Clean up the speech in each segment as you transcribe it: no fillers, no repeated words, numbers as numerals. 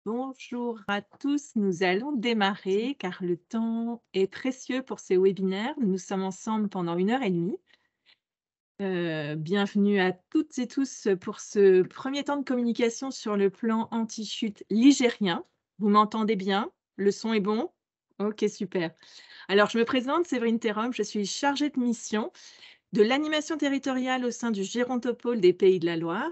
Bonjour à tous, nous allons démarrer car le temps est précieux pour ces webinaires. Nous sommes ensemble pendant 1 heure et demie. Bienvenue à toutes et tous pour ce premier temps de communication sur le plan anti-chute ligérien. Vous m'entendez bien? Le son est bon? Ok, super. Alors, je me présente, Séverine Thérum, je suis chargée de mission de l'animation territoriale au sein du Gérontopole des Pays de la Loire.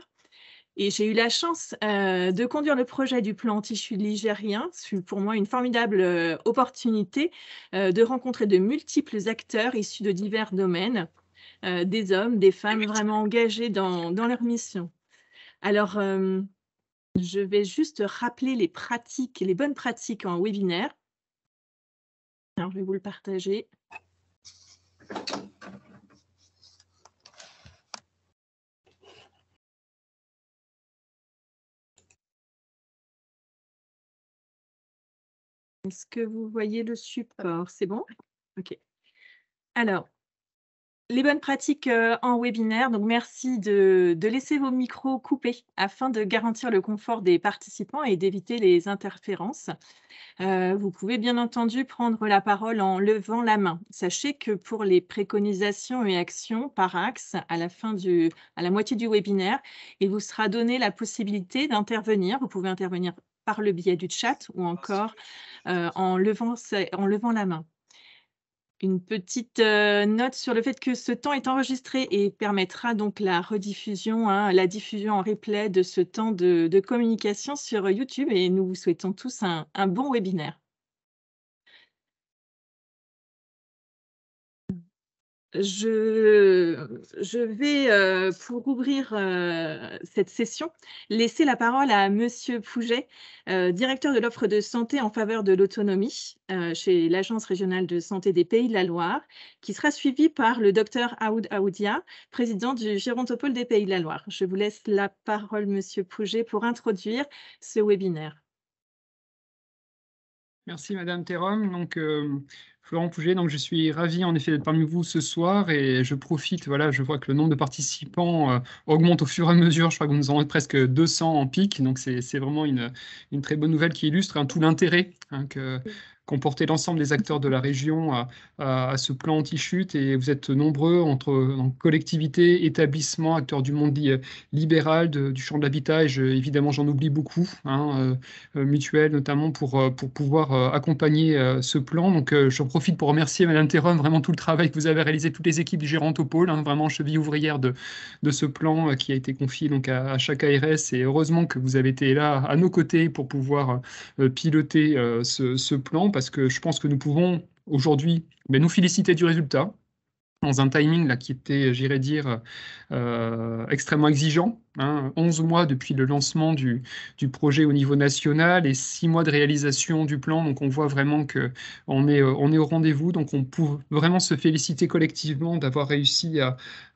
Et j'ai eu la chance, de conduire le projet du plan anti-chute ligérien. Ce fut pour moi une formidable, opportunité, de rencontrer de multiples acteurs issus de divers domaines, des hommes, des femmes vraiment engagés dans leur mission. Alors, je vais juste rappeler les bonnes pratiques en webinaire. Alors je vais vous le partager. Est-ce que vous voyez le support? C'est bon? OK. Alors, les bonnes pratiques, en webinaire, donc merci de laisser vos micros coupés afin de garantir le confort des participants et d'éviter les interférences. Vous pouvez bien entendu prendre la parole en levant la main. Sachez que pour les préconisations et actions par axe à la moitié du webinaire, il vous sera donné la possibilité d'intervenir. Vous pouvez intervenir par le biais du chat ou encore, en levant la main. Une petite, note sur le fait que ce temps est enregistré et permettra donc la rediffusion, hein, la diffusion en replay de ce temps de communication sur YouTube et nous vous souhaitons tous un bon webinaire. Je vais, pour ouvrir, cette session, laisser la parole à Monsieur Pouget, directeur de l'offre de santé en faveur de l'autonomie, chez l'Agence régionale de santé des Pays de la Loire, qui sera suivi par le docteur Aoud Aoudia, président du Gérontopole des Pays de la Loire. Je vous laisse la parole, Monsieur Pouget, pour introduire ce webinaire. Merci Madame Thérum. Florent Pouget, donc je suis ravi en effet d'être parmi vous ce soir et je profite, voilà, je vois que le nombre de participants augmente au fur et à mesure. Je crois que nous en avons presque 200 en pic, donc c'est vraiment une très bonne nouvelle qui illustre tout l'intérêt que qu'ont porté l'ensemble des acteurs de la région à ce plan anti-chute. Et vous êtes nombreux entre collectivités, établissements, acteurs du monde libéral, du champ de l'habitat, et évidemment j'en oublie beaucoup, mutuelles notamment pour pouvoir accompagner ce plan. Donc j'en profite pour remercier Madame Thérum, vraiment tout le travail que vous avez réalisé, toutes les équipes du Gérontopole, vraiment cheville ouvrière de ce plan qui a été confié donc à chaque ARS, et heureusement que vous avez été là à nos côtés pour pouvoir piloter ce plan, parce que je pense que nous pouvons aujourd'hui nous féliciter du résultat dans un timing là, qui était, j'irais dire, extrêmement exigeant. 11 mois depuis le lancement du projet au niveau national et 6 mois de réalisation du plan. Donc on voit vraiment qu'on est au rendez-vous. Donc on peut vraiment se féliciter collectivement d'avoir réussi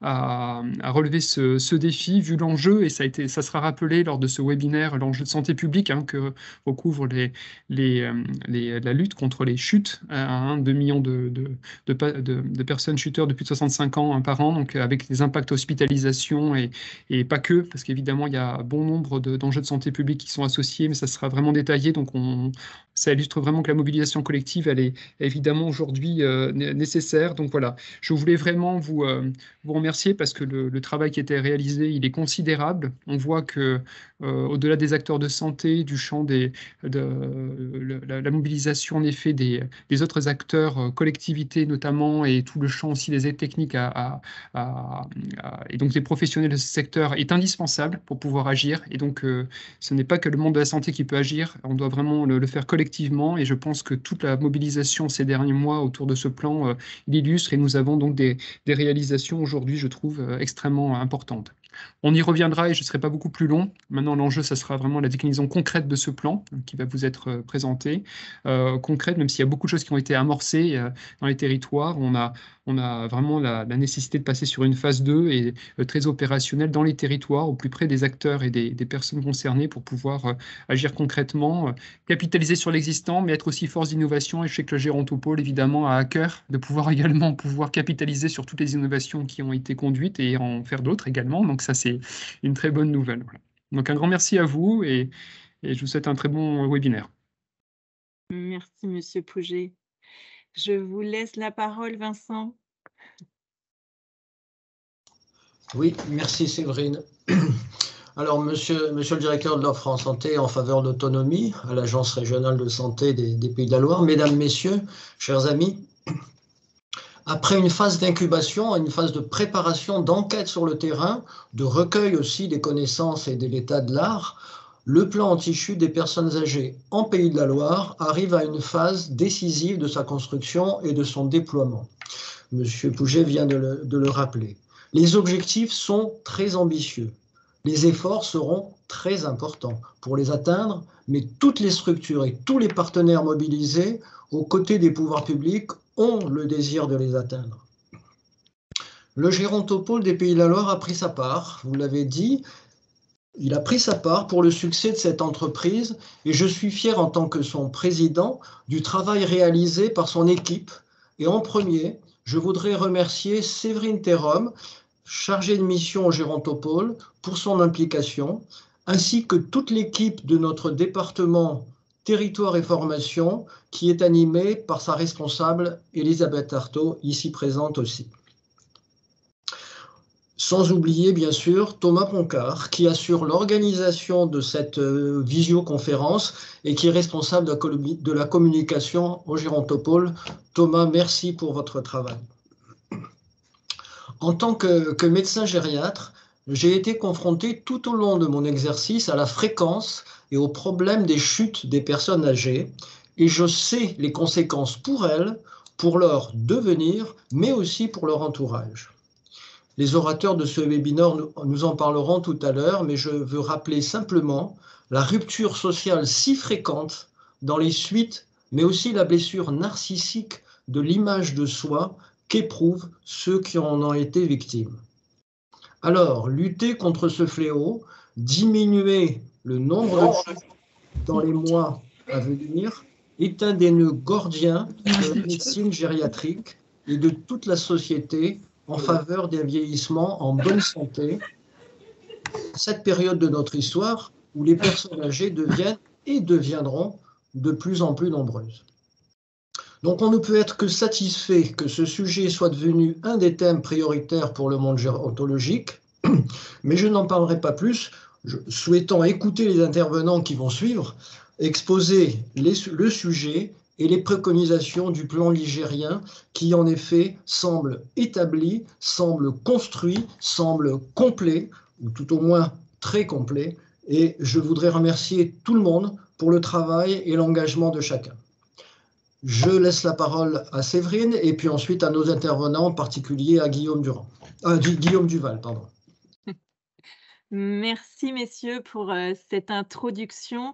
à relever ce défi, vu l'enjeu. Et ça sera rappelé lors de ce webinaire, l'enjeu de santé publique que recouvre la lutte contre les chutes. 2 millions de personnes chuteurs de plus de 65 ans par an, donc avec des impacts hospitalisation et pas que, parce qu'évidemment, il y a bon nombre d'enjeux de santé publique qui sont associés, mais ça sera vraiment détaillé. Donc, ça illustre vraiment que la mobilisation collective, elle est évidemment aujourd'hui nécessaire. Donc voilà, je voulais vraiment vous remercier parce que le travail qui a été réalisé, il est considérable. On voit que au-delà des acteurs de santé, du champ la mobilisation en effet des autres acteurs, collectivités notamment, et tout le champ aussi des aides techniques et donc des professionnels de ce secteur est indispensable pour pouvoir agir. Et donc ce n'est pas que le monde de la santé qui peut agir, on doit vraiment le faire collectivement, et je pense que toute la mobilisation ces derniers mois autour de ce plan l'illustre, et nous avons donc des réalisations aujourd'hui, je trouve, extrêmement importantes. On y reviendra et je ne serai pas beaucoup plus long. Maintenant, l'enjeu, ça sera vraiment la déclinaison concrète de ce plan qui va vous être présenté. Concrète, même s'il y a beaucoup de choses qui ont été amorcées dans les territoires, on a vraiment la nécessité de passer sur une phase 2 et très opérationnelle dans les territoires, au plus près des acteurs et des personnes concernées, pour pouvoir agir concrètement, capitaliser sur l'existant, mais être aussi force d'innovation. Et je sais que le Gérontopole, évidemment, a à cœur de pouvoir également capitaliser sur toutes les innovations qui ont été conduites et en faire d'autres également. Donc ça, c'est une très bonne nouvelle. Voilà. Donc un grand merci à vous, et et je vous souhaite un très bon webinaire. Merci, Monsieur Pouget. Je vous laisse la parole, Vincent. Oui, merci Séverine. Alors, monsieur le directeur de l'offre en santé en faveur d'autonomie à l'Agence régionale de santé des Pays de la Loire, mesdames, messieurs, chers amis, après une phase d'incubation, une phase de préparation, d'enquête sur le terrain, de recueil aussi des connaissances et de l'état de l'art, le plan anti-chute des personnes âgées en Pays de la Loire arrive à une phase décisive de sa construction et de son déploiement. Monsieur Pouget vient de le rappeler. Les objectifs sont très ambitieux. Les efforts seront très importants pour les atteindre, mais toutes les structures et tous les partenaires mobilisés aux côtés des pouvoirs publics ont le désir de les atteindre. Le gérontopôle des Pays de la Loire a pris sa part, vous l'avez dit, il a pris sa part pour le succès de cette entreprise et je suis fier en tant que son président du travail réalisé par son équipe. Et en premier, je voudrais remercier Séverine Thérom, chargée de mission au gérontopôle, pour son implication, ainsi que toute l'équipe de notre département Territoire et Formation, qui est animée par sa responsable Elisabeth Artaud, ici présente aussi. Sans oublier, bien sûr, Thomas Poncard, qui assure l'organisation de cette visioconférence et qui est responsable de la communication au gérontopôle. Thomas, merci pour votre travail. En tant que médecin gériatre, j'ai été confronté tout au long de mon exercice à la fréquence et au problème des chutes des personnes âgées, et je sais les conséquences pour elles, pour leur devenir, mais aussi pour leur entourage. Les orateurs de ce webinaire nous en parleront tout à l'heure, mais je veux rappeler simplement la rupture sociale si fréquente dans les suites, mais aussi la blessure narcissique de l'image de soi qu'éprouvent ceux qui en ont été victimes. Alors, lutter contre ce fléau, diminuer le nombre de chutes dans les mois à venir, est un des nœuds gordiens de la médecine gériatrique et de toute la société en faveur d'un vieillissement en bonne santé, cette période de notre histoire où les personnes âgées deviennent et deviendront de plus en plus nombreuses. Donc on ne peut être que satisfait que ce sujet soit devenu un des thèmes prioritaires pour le monde gérontologique, mais je n'en parlerai pas plus, souhaitant écouter les intervenants qui vont suivre, exposer le sujet et les préconisations du plan ligérien qui en effet semble établi, semble construit, semble complet, ou tout au moins très complet, et je voudrais remercier tout le monde pour le travail et l'engagement de chacun. Je laisse la parole à Séverine et puis ensuite à nos intervenants, en particulier à Guillaume Duval. Pardon. Merci, messieurs, pour cette introduction.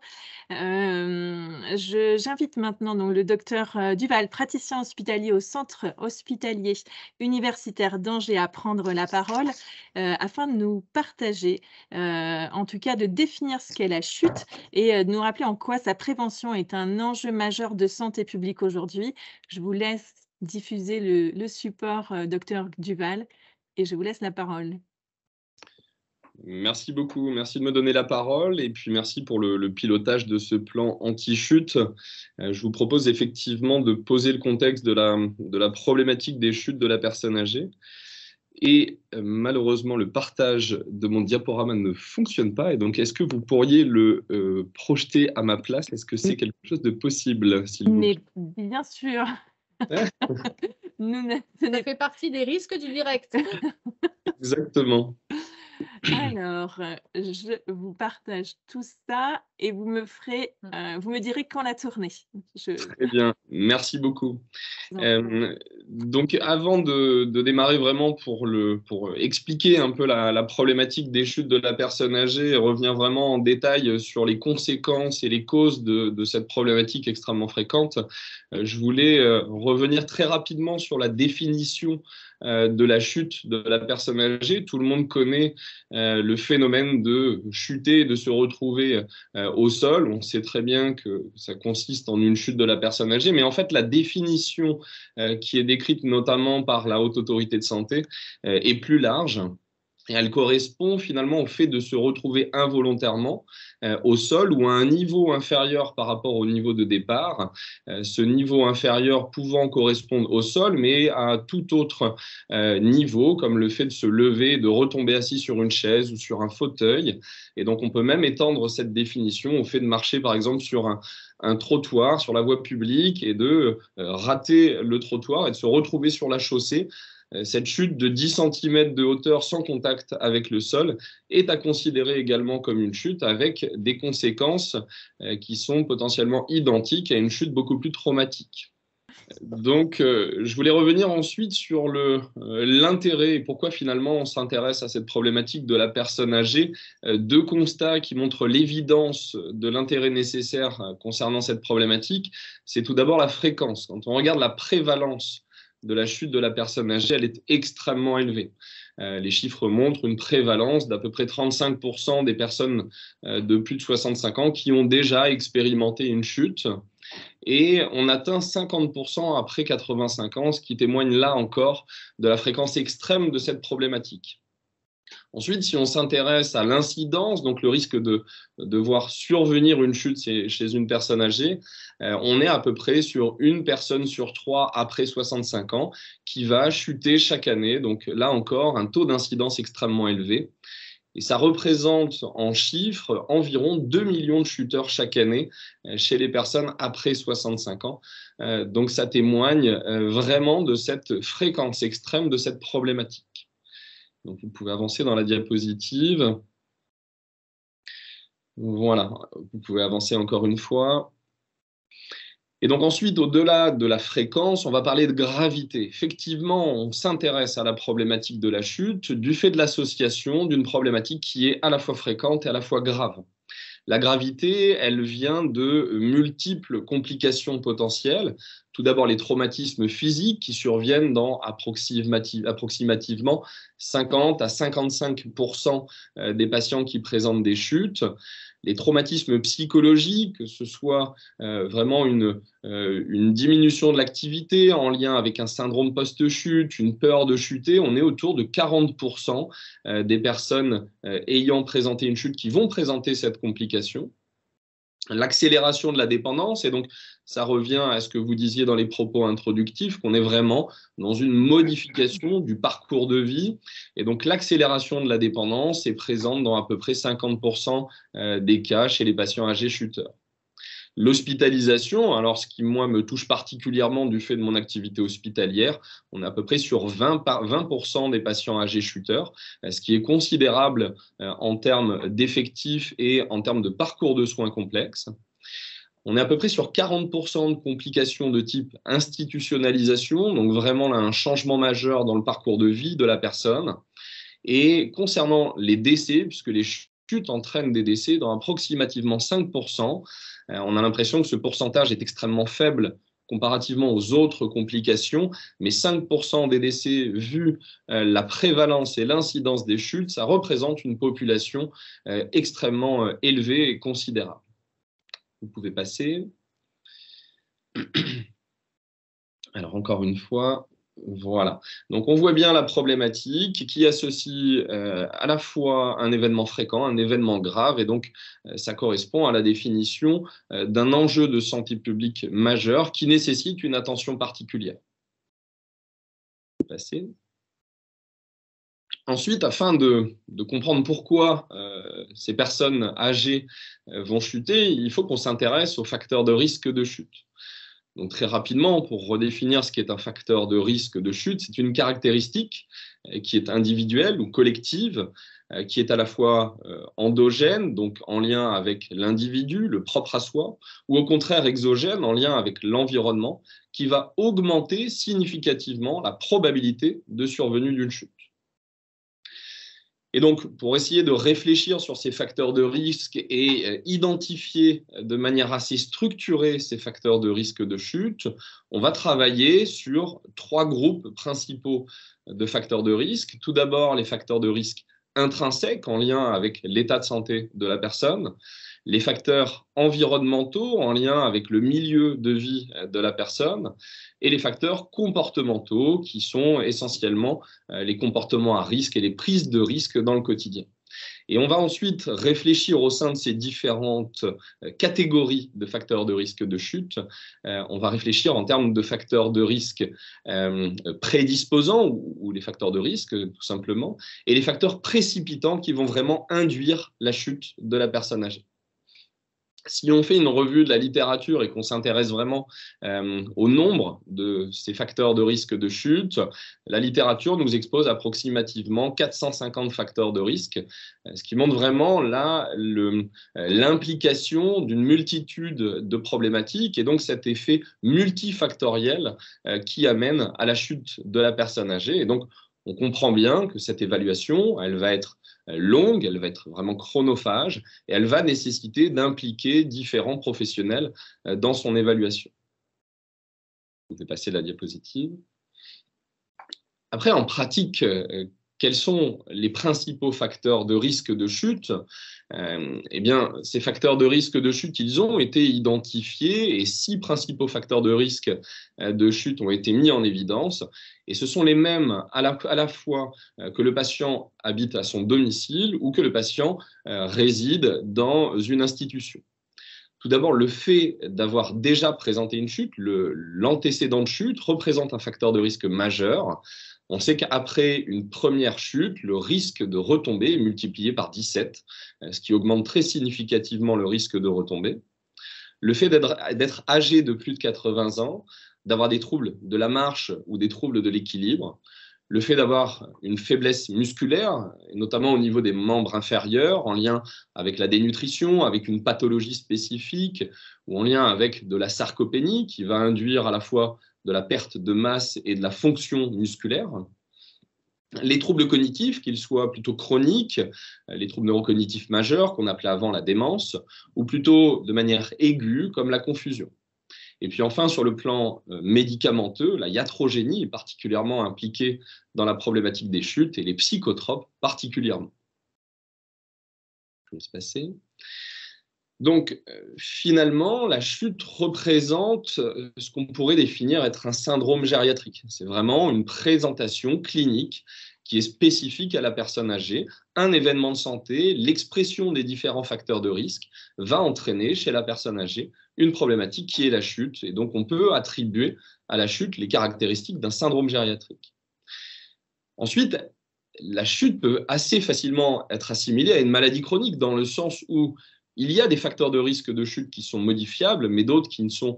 J'invite maintenant donc, le docteur Duval, praticien hospitalier au Centre hospitalier universitaire d'Angers, à prendre la parole afin de nous partager, en tout cas de définir ce qu'est la chute et de nous rappeler en quoi sa prévention est un enjeu majeur de santé publique aujourd'hui. Je vous laisse diffuser le support, docteur Duval, et je vous laisse la parole. Merci beaucoup, merci de me donner la parole et puis merci pour le pilotage de ce plan anti-chute. Je vous propose effectivement de poser le contexte de la problématique des chutes de la personne âgée. Et malheureusement, le partage de mon diaporama ne fonctionne pas. Et donc, est-ce que vous pourriez le projeter à ma place? Est-ce que c'est quelque chose de possible, s'il vous plaît? Mais bien sûr. Ça fait partie des risques du direct. Exactement. Alors, je vous partage tout ça et vous me direz quand la tournée. Très bien, merci beaucoup. Donc, avant de démarrer vraiment pour expliquer un peu la problématique des chutes de la personne âgée et revenir vraiment en détail sur les conséquences et les causes de cette problématique extrêmement fréquente, je voulais revenir très rapidement sur la définition de la chute de la personne âgée. Tout le monde connaît le phénomène de chuter, de se retrouver au sol. On sait très bien que ça consiste en une chute de la personne âgée, mais en fait, la définition qui est décrite notamment par la Haute Autorité de Santé est plus large. Et elle correspond finalement au fait de se retrouver involontairement au sol ou à un niveau inférieur par rapport au niveau de départ. Ce niveau inférieur pouvant correspondre au sol, mais à tout autre niveau, comme le fait de se lever, de retomber assis sur une chaise ou sur un fauteuil. Et donc, on peut même étendre cette définition au fait de marcher, par exemple, sur un trottoir, sur la voie publique, et de rater le trottoir et de se retrouver sur la chaussée. Cette chute de 10 cm de hauteur sans contact avec le sol est à considérer également comme une chute avec des conséquences qui sont potentiellement identiques à une chute beaucoup plus traumatique. Donc, je voulais revenir ensuite sur l'intérêt et pourquoi finalement on s'intéresse à cette problématique de la personne âgée. Deux constats qui montrent l'évidence de l'intérêt nécessaire concernant cette problématique. C'est tout d'abord la fréquence. Quand on regarde la prévalence de la chute de la personne âgée, elle est extrêmement élevée. Les chiffres montrent une prévalence d'à peu près 35% des personnes de plus de 65 ans qui ont déjà expérimenté une chute. Et on atteint 50% après 85 ans, ce qui témoigne là encore de la fréquence extrême de cette problématique. Ensuite, si on s'intéresse à l'incidence, donc le risque de voir survenir une chute chez une personne âgée, on est à peu près sur une personne sur 3 après 65 ans qui va chuter chaque année. Donc là encore, un taux d'incidence extrêmement élevé. Et ça représente en chiffres environ 2 millions de chuteurs chaque année chez les personnes après 65 ans. Donc ça témoigne vraiment de cette fréquence extrême de cette problématique. Donc, vous pouvez avancer dans la diapositive. Voilà, vous pouvez avancer encore une fois. Et donc ensuite, au-delà de la fréquence, on va parler de gravité. Effectivement, on s'intéresse à la problématique de la chute du fait de l'association d'une problématique qui est à la fois fréquente et à la fois grave. La gravité, elle vient de multiples complications potentielles. Tout d'abord, les traumatismes physiques qui surviennent dans approximativement 50 à 55% des patients qui présentent des chutes. Les traumatismes psychologiques, que ce soit vraiment une diminution de l'activité en lien avec un syndrome post-chute, une peur de chuter, on est autour de 40% des personnes ayant présenté une chute qui vont présenter cette complication. L'accélération de la dépendance, et donc ça revient à ce que vous disiez dans les propos introductifs, qu'on est vraiment dans une modification du parcours de vie. Et donc l'accélération de la dépendance est présente dans à peu près 50% des cas chez les patients âgés chuteurs. L'hospitalisation, alors ce qui moi me touche particulièrement du fait de mon activité hospitalière, on est à peu près sur 20% des patients âgés chuteurs, ce qui est considérable en termes d'effectifs et en termes de parcours de soins complexes. On est à peu près sur 40% de complications de type institutionnalisation, donc vraiment là, un changement majeur dans le parcours de vie de la personne. Et concernant les décès, puisque les chutes entraînent des décès, dans approximativement 5%, on a l'impression que ce pourcentage est extrêmement faible comparativement aux autres complications, mais 5% des décès, vu la prévalence et l'incidence des chutes, ça représente une population extrêmement élevée et considérable. Vous pouvez passer. Alors, encore une fois, voilà. Donc, on voit bien la problématique qui associe à la fois un événement fréquent, un événement grave, et donc ça correspond à la définition d'un enjeu de santé publique majeur qui nécessite une attention particulière. Passer. Ensuite, afin de comprendre pourquoi ces personnes âgées vont chuter, il faut qu'on s'intéresse aux facteurs de risque de chute. Donc très rapidement, pour redéfinir ce qu'est un facteur de risque de chute, c'est une caractéristique qui est individuelle ou collective, qui est à la fois endogène, donc en lien avec l'individu, le propre à soi, ou au contraire exogène, en lien avec l'environnement, qui va augmenter significativement la probabilité de survenue d'une chute. Et donc, pour essayer de réfléchir sur ces facteurs de risque et identifier de manière assez structurée ces facteurs de risque de chute, on va travailler sur 3 groupes principaux de facteurs de risque. Tout d'abord, les facteurs de risque intrinsèques en lien avec l'état de santé de la personne, les facteurs environnementaux en lien avec le milieu de vie de la personne, et les facteurs comportementaux, qui sont essentiellement les comportements à risque et les prises de risque dans le quotidien. Et on va ensuite réfléchir au sein de ces différentes catégories de facteurs de risque de chute. On va réfléchir en termes de facteurs de risque prédisposants ou les facteurs de risque tout simplement, et les facteurs précipitants qui vont vraiment induire la chute de la personne âgée. Si on fait une revue de la littérature et qu'on s'intéresse vraiment au nombre de ces facteurs de risque de chute, la littérature nous expose approximativement 450 facteurs de risque, ce qui montre vraiment là l'implication d'une multitude de problématiques et donc cet effet multifactoriel qui amène à la chute de la personne âgée. Et donc, on comprend bien que cette évaluation, elle va être longue, elle va être vraiment chronophage et elle va nécessiter d'impliquer différents professionnels dans son évaluation. Je vais passer la diapositive. Après, en pratique, quels sont les principaux facteurs de risque de chute? Eh bien, ces facteurs de risque de chute, ils ont été identifiés et 6 principaux facteurs de risque de chute ont été mis en évidence. Et ce sont les mêmes à la fois que le patient habite à son domicile ou que le patient réside dans une institution. Tout d'abord, le fait d'avoir déjà présenté une chute, l'antécédent de chute représente un facteur de risque majeur. On sait qu'après une première chute, le risque de retomber est multiplié par 17, ce qui augmente très significativement le risque de retomber. Le fait d'être âgé de plus de 80 ans, d'avoir des troubles de la marche ou des troubles de l'équilibre, le fait d'avoir une faiblesse musculaire, notamment au niveau des membres inférieurs, en lien avec la dénutrition, avec une pathologie spécifique, ou en lien avec de la sarcopénie, qui va induire à la fois de la perte de masse et de la fonction musculaire. Les troubles cognitifs, qu'ils soient plutôt chroniques, les troubles neurocognitifs majeurs, qu'on appelait avant la démence, ou plutôt de manière aiguë, comme la confusion. Et puis enfin, sur le plan médicamenteux, la iatrogénie est particulièrement impliquée dans la problématique des chutes et les psychotropes particulièrement. Je vais se passer. Donc, finalement, la chute représente ce qu'on pourrait définir être un syndrome gériatrique. C'est vraiment une présentation clinique qui est spécifique à la personne âgée. Un événement de santé, l'expression des différents facteurs de risque va entraîner chez la personne âgée une problématique qui est la chute. Et donc, on peut attribuer à la chute les caractéristiques d'un syndrome gériatrique. Ensuite, la chute peut assez facilement être assimilée à une maladie chronique dans le sens où il y a des facteurs de risque de chute qui sont modifiables, mais d'autres qui ne sont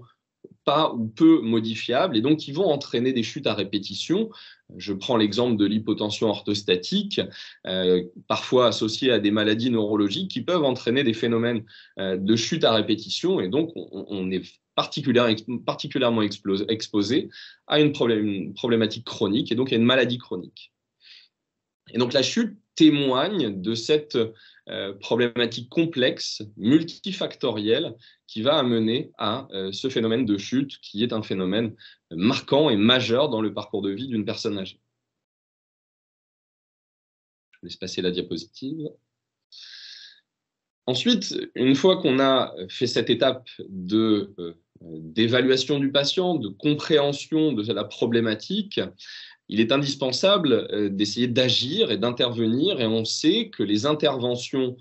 pas ou peu modifiables et donc qui vont entraîner des chutes à répétition. Je prends l'exemple de l'hypotension orthostatique, parfois associée à des maladies neurologiques qui peuvent entraîner des phénomènes de chute à répétition et donc on est particulièrement exposé à une problématique chronique et donc à une maladie chronique. Et donc la chute témoigne de cette problématique complexe, multifactorielle, qui va amener à ce phénomène de chute, qui est un phénomène marquant et majeur dans le parcours de vie d'une personne âgée. Je vous laisse passer la diapositive. Ensuite, une fois qu'on a fait cette étape d'évaluation du patient, de compréhension de la problématique, il est indispensable d'essayer d'agir et d'intervenir et on sait que les interventions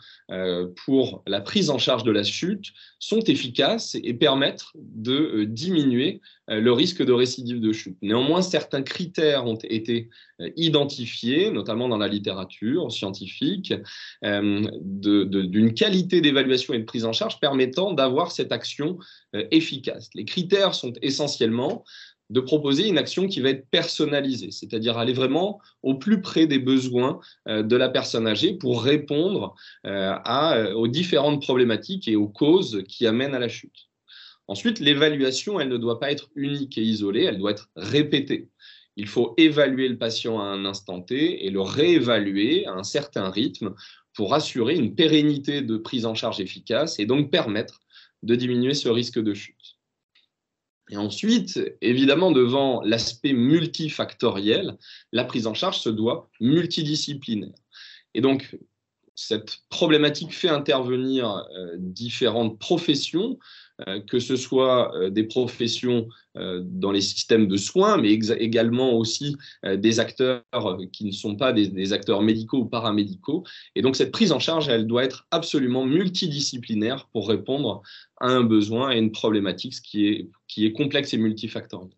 pour la prise en charge de la chute sont efficaces et permettent de diminuer le risque de récidive de chute. Néanmoins, certains critères ont été identifiés, notamment dans la littérature scientifique, d'une qualité d'évaluation et de prise en charge permettant d'avoir cette action efficace. Les critères sont essentiellement de proposer une action qui va être personnalisée, c'est-à-dire aller vraiment au plus près des besoins de la personne âgée pour répondre aux différentes problématiques et aux causes qui amènent à la chute. Ensuite, l'évaluation, elle ne doit pas être unique et isolée, elle doit être répétée. Il faut évaluer le patient à un instant T et le réévaluer à un certain rythme pour assurer une pérennité de prise en charge efficace et donc permettre de diminuer ce risque de chute. Et ensuite, évidemment, devant l'aspect multifactoriel, la prise en charge se doit multidisciplinaire. Et donc, cette problématique fait intervenir différentes professions que ce soit des professions dans les systèmes de soins, mais également aussi des acteurs qui ne sont pas des acteurs médicaux ou paramédicaux. Et donc, cette prise en charge, elle doit être absolument multidisciplinaire pour répondre à un besoin, à une problématique qui est complexe et multifactorielle.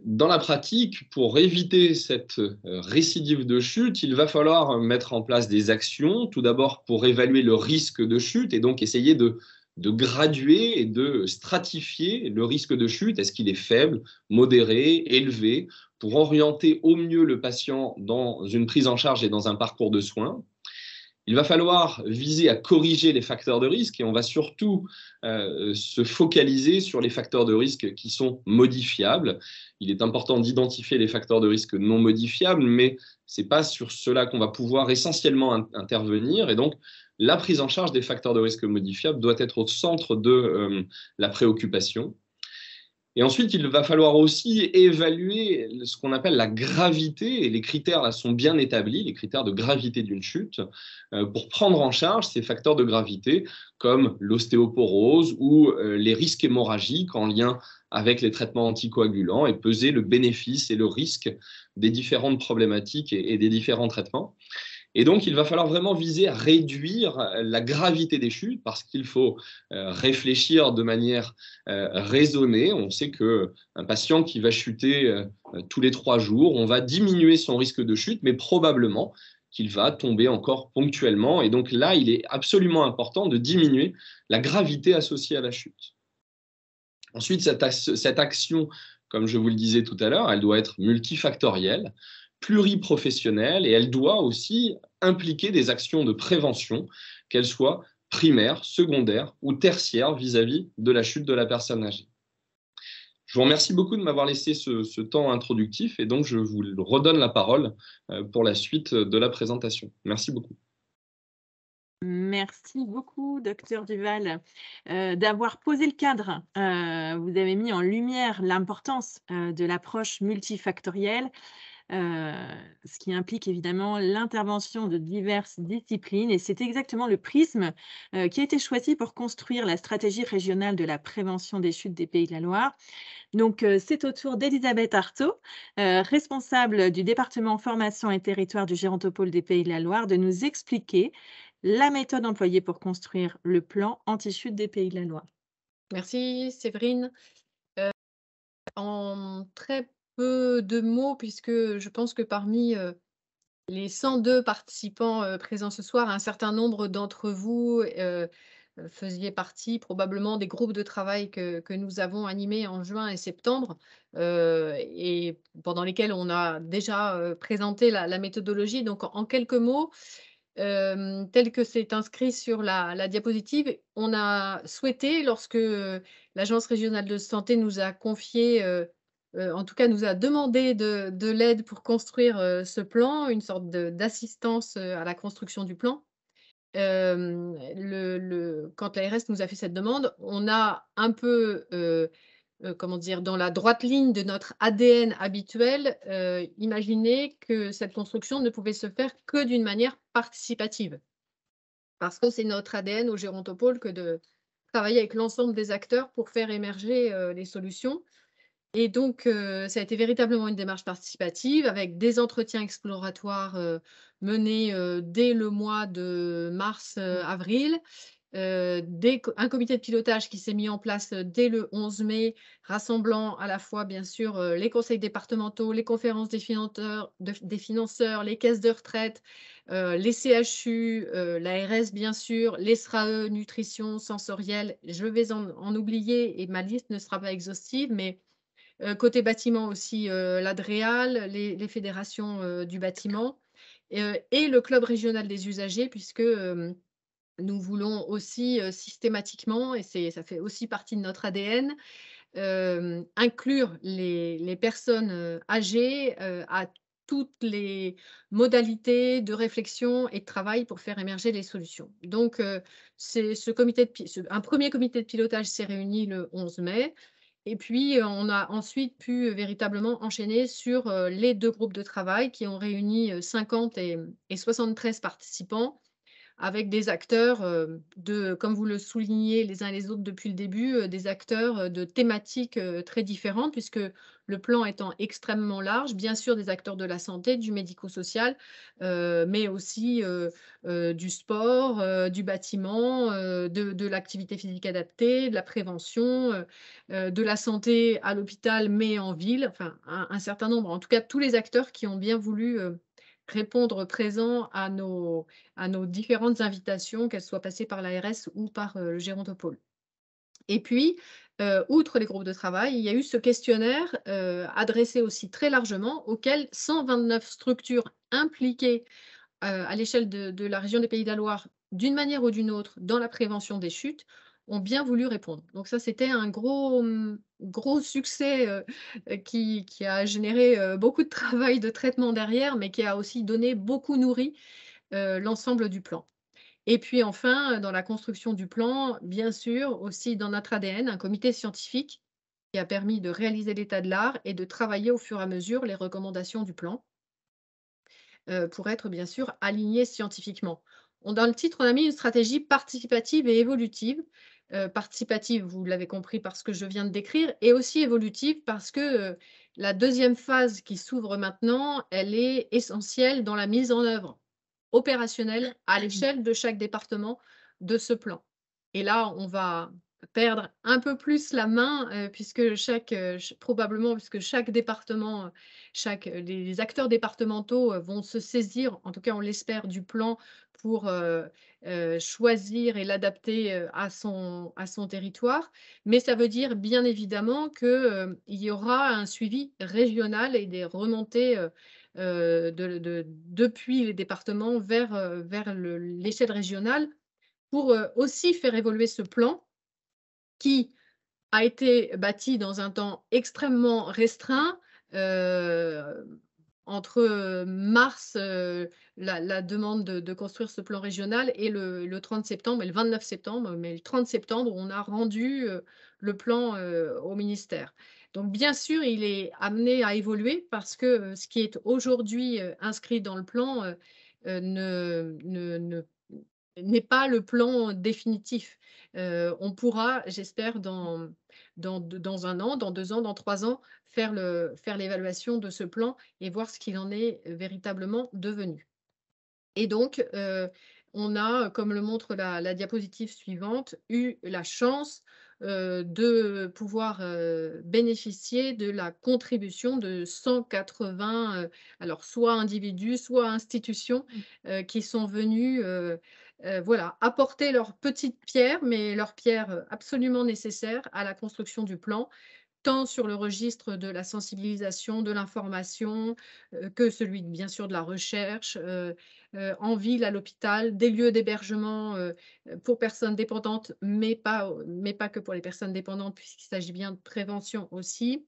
Dans la pratique, pour éviter cette récidive de chute, il va falloir mettre en place des actions, tout d'abord pour évaluer le risque de chute et donc essayer de graduer et de stratifier le risque de chute. Est-ce qu'il est faible, modéré, élevé, pour orienter au mieux le patient dans une prise en charge et dans un parcours de soins. Il va falloir viser à corriger les facteurs de risque et on va surtout se focaliser sur les facteurs de risque qui sont modifiables. Il est important d'identifier les facteurs de risque non modifiables, mais ce n'est pas sur cela qu'on va pouvoir essentiellement intervenir. Et donc, la prise en charge des facteurs de risque modifiables doit être au centre de la préoccupation. Et ensuite, il va falloir aussi évaluer ce qu'on appelle la gravité, et les critères là sont bien établis, les critères de gravité d'une chute, pour prendre en charge ces facteurs de gravité comme l'ostéoporose ou les risques hémorragiques en lien avec les traitements anticoagulants et peser le bénéfice et le risque des différentes problématiques et des différents traitements. Et donc, il va falloir vraiment viser à réduire la gravité des chutes parce qu'il faut réfléchir de manière raisonnée. On sait qu'un patient qui va chuter tous les 3 jours, on va diminuer son risque de chute, mais probablement qu'il va tomber encore ponctuellement. Et donc là, il est absolument important de diminuer la gravité associée à la chute. Ensuite, cette action, comme je vous le disais tout à l'heure, elle doit être multifactorielle, pluriprofessionnelle et elle doit aussi impliquer des actions de prévention, qu'elles soient primaires, secondaires ou tertiaires vis-à-vis de la chute de la personne âgée. Je vous remercie beaucoup de m'avoir laissé ce temps introductif et donc je vous redonne la parole pour la suite de la présentation. Merci beaucoup. Merci beaucoup, Dr Duval, d'avoir posé le cadre. Vous avez mis en lumière l'importance de l'approche multifactorielle, ce qui implique évidemment l'intervention de diverses disciplines. Et c'est exactement le prisme qui a été choisi pour construire la stratégie régionale de la prévention des chutes des Pays de la Loire. Donc, c'est au tour d'Elisabeth Artaud, responsable du département formation et territoire du Gérontopole des Pays de la Loire, de nous expliquer la méthode employée pour construire le plan anti-chute des Pays de la Loire. Merci Séverine. En très peu de mots, puisque je pense que parmi les 102 participants présents ce soir, un certain nombre d'entre vous faisiez partie probablement des groupes de travail que nous avons animés en juin et septembre et pendant lesquels on a déjà présenté la méthodologie. Donc, en quelques mots, tel que c'est inscrit sur la diapositive, on a souhaité, lorsque l'Agence régionale de santé nous a confié, en tout cas nous a demandé de l'aide pour construire ce plan, une sorte d'assistance à la construction du plan. Quand l'ARS nous a fait cette demande, on a un peu comment dire, dans la droite ligne de notre ADN habituel, imaginer que cette construction ne pouvait se faire que d'une manière participative. Parce que c'est notre ADN au Gérontopole que de travailler avec l'ensemble des acteurs pour faire émerger les solutions. Et donc, ça a été véritablement une démarche participative avec des entretiens exploratoires menés dès le mois de mars-avril. Un comité de pilotage qui s'est mis en place dès le 11 mai, rassemblant à la fois, bien sûr, les conseils départementaux, les conférences des financeurs, les caisses de retraite, les CHU, l'ARS, bien sûr, les SRAE, nutrition, sensorielle. Je vais en oublier et ma liste ne sera pas exhaustive, mais côté bâtiment aussi, l'ADREAL, les fédérations du bâtiment et le club régional des usagers, puisque nous voulons aussi systématiquement, et ça fait aussi partie de notre ADN, inclure les personnes âgées à toutes les modalités de réflexion et de travail pour faire émerger les solutions. Donc, un premier comité de pilotage s'est réuni le 11 mai. Et puis, on a ensuite pu véritablement enchaîner sur les 2 groupes de travail qui ont réuni 50 et 73 participants avec des acteurs, comme vous le soulignez les uns et les autres depuis le début, des acteurs, de thématiques, très différentes puisque le plan étant extrêmement large, bien sûr des acteurs de la santé, du médico-social, mais aussi, du sport, du bâtiment, de l'activité physique adaptée, de la prévention, de la santé à l'hôpital, mais en ville, enfin un certain nombre, en tout cas tous les acteurs qui ont bien voulu, répondre présent à nos différentes invitations, qu'elles soient passées par l'ARS ou par, le gérontopôle. Et puis, outre les groupes de travail, il y a eu ce questionnaire, adressé aussi très largement, auquel 129 structures impliquées, à l'échelle de la région des Pays de la Loire, d'une manière ou d'une autre, dans la prévention des chutes, ont bien voulu répondre. Donc ça, c'était un gros succès, qui a généré, beaucoup de travail de traitement derrière, mais qui a aussi donné beaucoup nourri, l'ensemble du plan. Et puis enfin, dans la construction du plan, bien sûr, aussi dans notre ADN, un comité scientifique qui a permis de réaliser l'état de l'art et de travailler au fur et à mesure les recommandations du plan, pour être bien sûr aligné scientifiquement. Dans le titre, on a mis une stratégie participative et évolutive. Participative, vous l'avez compris par ce que je viens de décrire, et aussi évolutive parce que la deuxième phase qui s'ouvre maintenant, elle est essentielle dans la mise en œuvre opérationnelle à l'échelle de chaque département de ce plan. Et là, on va perdre un peu plus la main, puisque probablement, puisque chaque département, les acteurs départementaux, vont se saisir, en tout cas on l'espère, du plan pour, choisir et l'adapter, à son territoire. Mais ça veut dire bien évidemment que, il y aura un suivi régional et des remontées, depuis les départements vers l'échelle régionale pour, aussi faire évoluer ce plan qui a été bâti dans un temps extrêmement restreint, entre, mars, la demande de construire ce plan régional et le 30 septembre et le 29 septembre, mais le 30 septembre, on a rendu, le plan, au ministère. Donc bien sûr, il est amené à évoluer parce que, ce qui est aujourd'hui, inscrit dans le plan, n'est pas le plan définitif. On pourra, j'espère, dans 1 an, dans 2 ans, dans 3 ans, faire l'évaluation de ce plan et voir ce qu'il en est véritablement devenu. Et donc, on a, comme le montre la diapositive suivante, eu la chance, de pouvoir, bénéficier de la contribution de 180, alors soit individus, soit institutions, qui sont venus, voilà, apporter leur petite pierre, mais leur pierre, absolument nécessaire à la construction du plan, tant sur le registre de la sensibilisation, de l'information, que celui, bien sûr, de la recherche, en ville, à l'hôpital, des lieux d'hébergement, pour personnes dépendantes, mais pas que pour les personnes dépendantes, puisqu'il s'agit bien de prévention aussi.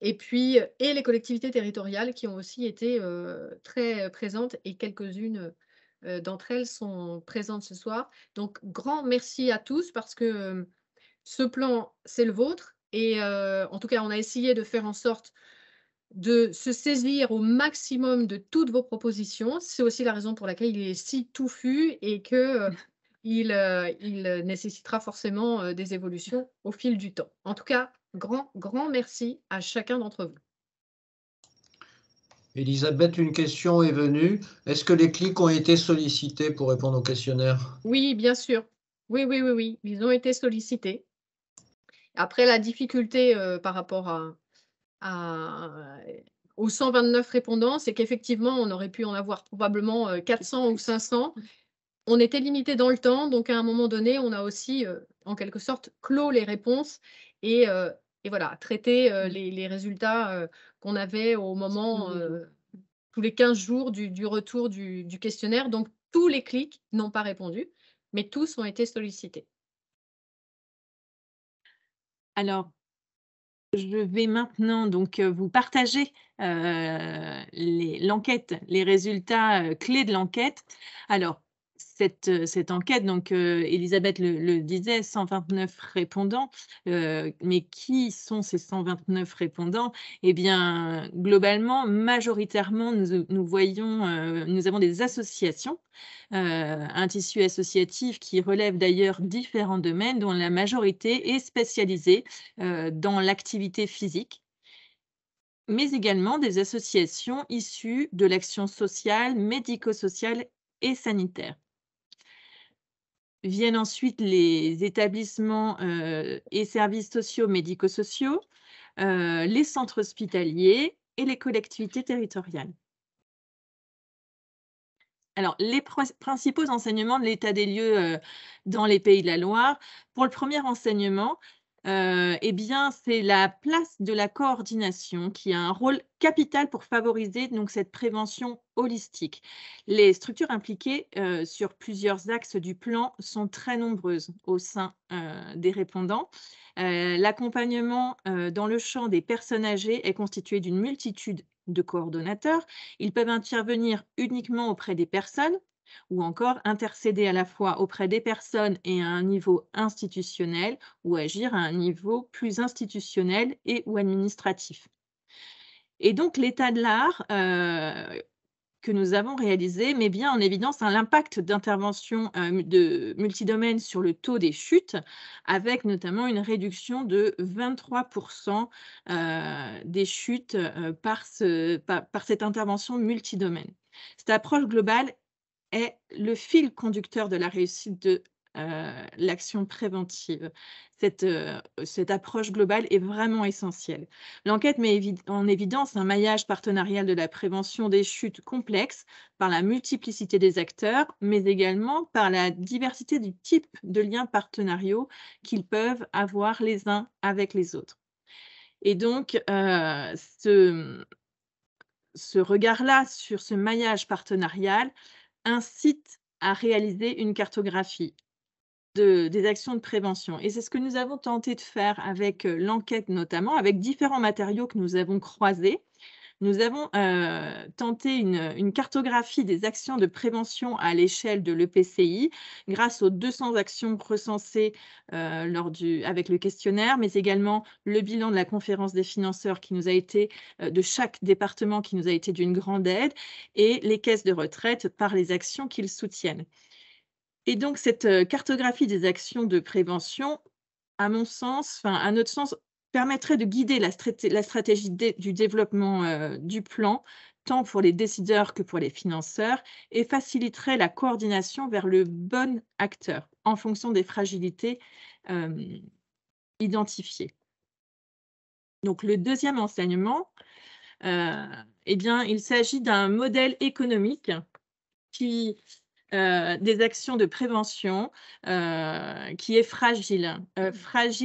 Et puis, et les collectivités territoriales qui ont aussi été, très présentes, et quelques-unes, d'entre elles sont présentes ce soir. Donc grand merci à tous parce que, ce plan, c'est le vôtre, et en tout cas, on a essayé de faire en sorte de se saisir au maximum de toutes vos propositions. C'est aussi la raison pour laquelle il est si touffu et que, il nécessitera forcément, des évolutions au fil du temps. En tout cas, grand merci à chacun d'entre vous. Elisabeth, une question est venue. Est-ce que les clics ont été sollicités pour répondre au questionnaire? Oui, bien sûr. Oui, oui, oui, oui, ils ont été sollicités. Après, la difficulté, par rapport aux 129 répondants, c'est qu'effectivement, on aurait pu en avoir probablement, 400 ou 500. On était limité dans le temps, donc à un moment donné, on a aussi, en quelque sorte, clos les réponses et voilà, traité, les résultats, qu'on avait au moment, tous les 15 jours du retour du questionnaire. Donc tous les clics n'ont pas répondu, mais tous ont été sollicités. Alors, je vais maintenant donc, vous partager, l'enquête, les résultats, clés de l'enquête. Alors, cette enquête, donc Elisabeth le disait, 129 répondants, mais qui sont ces 129 répondants? Eh bien, globalement, majoritairement, nous voyons, nous avons des associations, un tissu associatif qui relève d'ailleurs différents domaines, dont la majorité est spécialisée dans l'activité physique, mais également des associations issues de l'action sociale, médico-sociale et sanitaire. Viennent ensuite les établissements et services sociaux, médico-sociaux, les centres hospitaliers et les collectivités territoriales. Alors, les principaux enseignements de l'état des lieux dans les Pays de la Loire. Pour le premier enseignement, eh bien, c'est la place de la coordination qui a un rôle capital pour favoriser donc cette prévention holistique. Les structures impliquées sur plusieurs axes du plan sont très nombreuses au sein des répondants. L'accompagnement dans le champ des personnes âgées est constitué d'une multitude de coordonnateurs. Ils peuvent intervenir uniquement auprès des personnes ou encore intercéder à la fois auprès des personnes et à un niveau institutionnel ou agir à un niveau plus institutionnel et ou administratif. Et donc l'état de l'art que nous avons réalisé met bien en évidence l'impact d'intervention de multidomaines sur le taux des chutes, avec notamment une réduction de 23% des chutes par cette intervention multidomaine. Cette approche globale est le fil conducteur de la réussite de l'action préventive. Cette approche globale est vraiment essentielle. L'enquête met en évidence un maillage partenarial de la prévention des chutes complexes par la multiplicité des acteurs, mais également par la diversité du type de liens partenariaux qu'ils peuvent avoir les uns avec les autres. Et donc, ce regard-là sur ce maillage partenarial incite à réaliser une cartographie des actions de prévention. Et c'est ce que nous avons tenté de faire avec l'enquête notamment, avec différents matériaux que nous avons croisés. Nous avons tenté une cartographie des actions de prévention à l'échelle de l'EPCI grâce aux 200 actions recensées avec le questionnaire, mais également le bilan de la conférence des financeurs qui nous a été, de chaque département qui nous a été d'une grande aide, et les caisses de retraite par les actions qu'ils soutiennent. Et donc, cette cartographie des actions de prévention, à mon sens, à notre sens, permettrait de guider la stratégie du développement du plan, tant pour les décideurs que pour les financeurs, et faciliterait la coordination vers le bon acteur en fonction des fragilités identifiées. Donc, le deuxième enseignement, eh bien, il s'agit d'un modèle économique qui des actions de prévention qui est fragile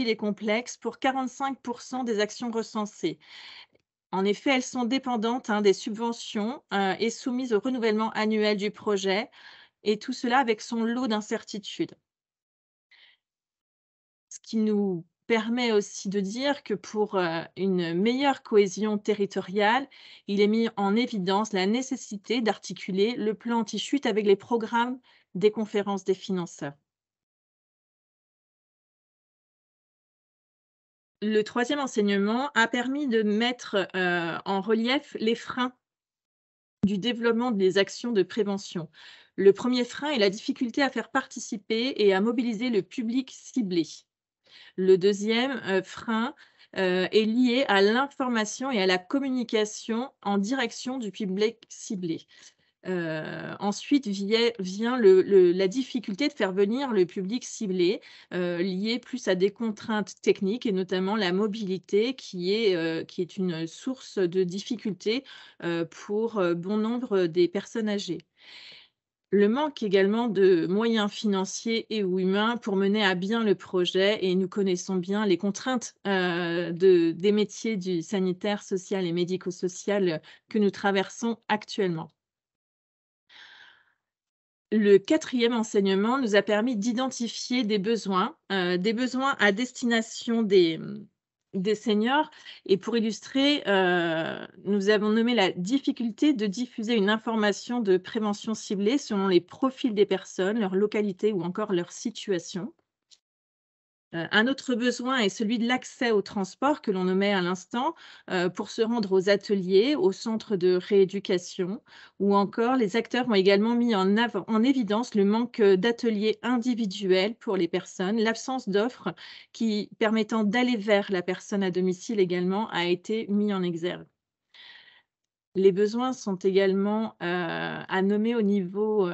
et complexe pour 45% des actions recensées. En effet, elles sont dépendantes des subventions et soumises au renouvellement annuel du projet, et tout cela avec son lot d'incertitudes. Ce qui nous permet aussi de dire que pour une meilleure cohésion territoriale, il est mis en évidence la nécessité d'articuler le plan anti-chute avec les programmes des conférences des financeurs. Le troisième enseignement a permis de mettre en relief les freins du développement des actions de prévention. Le premier frein est la difficulté à faire participer et à mobiliser le public ciblé. Le deuxième frein est lié à l'information et à la communication en direction du public ciblé. Ensuite vient la difficulté de faire venir le public ciblé, lié plus à des contraintes techniques et notamment la mobilité qui est une source de difficulté pour bon nombre des personnes âgées. Le manque également de moyens financiers et ou humains pour mener à bien le projet, et nous connaissons bien les contraintes des métiers du sanitaire, social et médico-social que nous traversons actuellement. Le quatrième enseignement nous a permis d'identifier des besoins à destination des des seniors. Et pour illustrer, nous avons nommé la difficulté de diffuser une information de prévention ciblée selon les profils des personnes, leur localité ou encore leur situation. Un autre besoin est celui de l'accès au transport que l'on nommait à l'instant pour se rendre aux ateliers, aux centres de rééducation ou encore les acteurs ont également mis en évidence le manque d'ateliers individuels pour les personnes. L'absence d'offres qui permettant d'aller vers la personne à domicile également a été mis en exergue. Les besoins sont également à nommer au niveau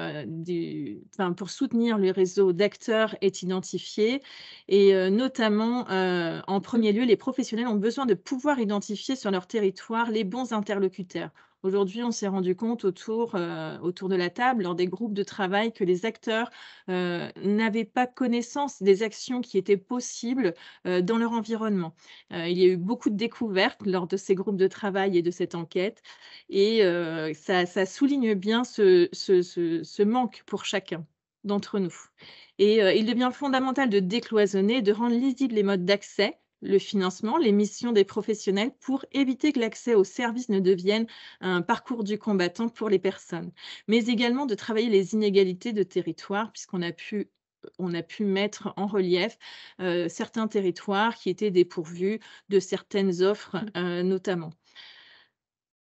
pour soutenir le réseau d'acteurs est identifié et notamment, en premier lieu, les professionnels ont besoin de pouvoir identifier sur leur territoire les bons interlocuteurs. Aujourd'hui, on s'est rendu compte autour de la table, lors des groupes de travail, que les acteurs n'avaient pas connaissance des actions qui étaient possibles dans leur environnement. Il y a eu beaucoup de découvertes lors de ces groupes de travail et de cette enquête et ça souligne bien ce manque pour chacun d'entre nous. Et il devient fondamental de décloisonner, de rendre lisibles les modes d'accès, le financement, les missions des professionnels pour éviter que l'accès aux services ne devienne un parcours du combattant pour les personnes. Mais également de travailler les inégalités de territoire puisqu'on a pu mettre en relief certains territoires qui étaient dépourvus de certaines offres notamment.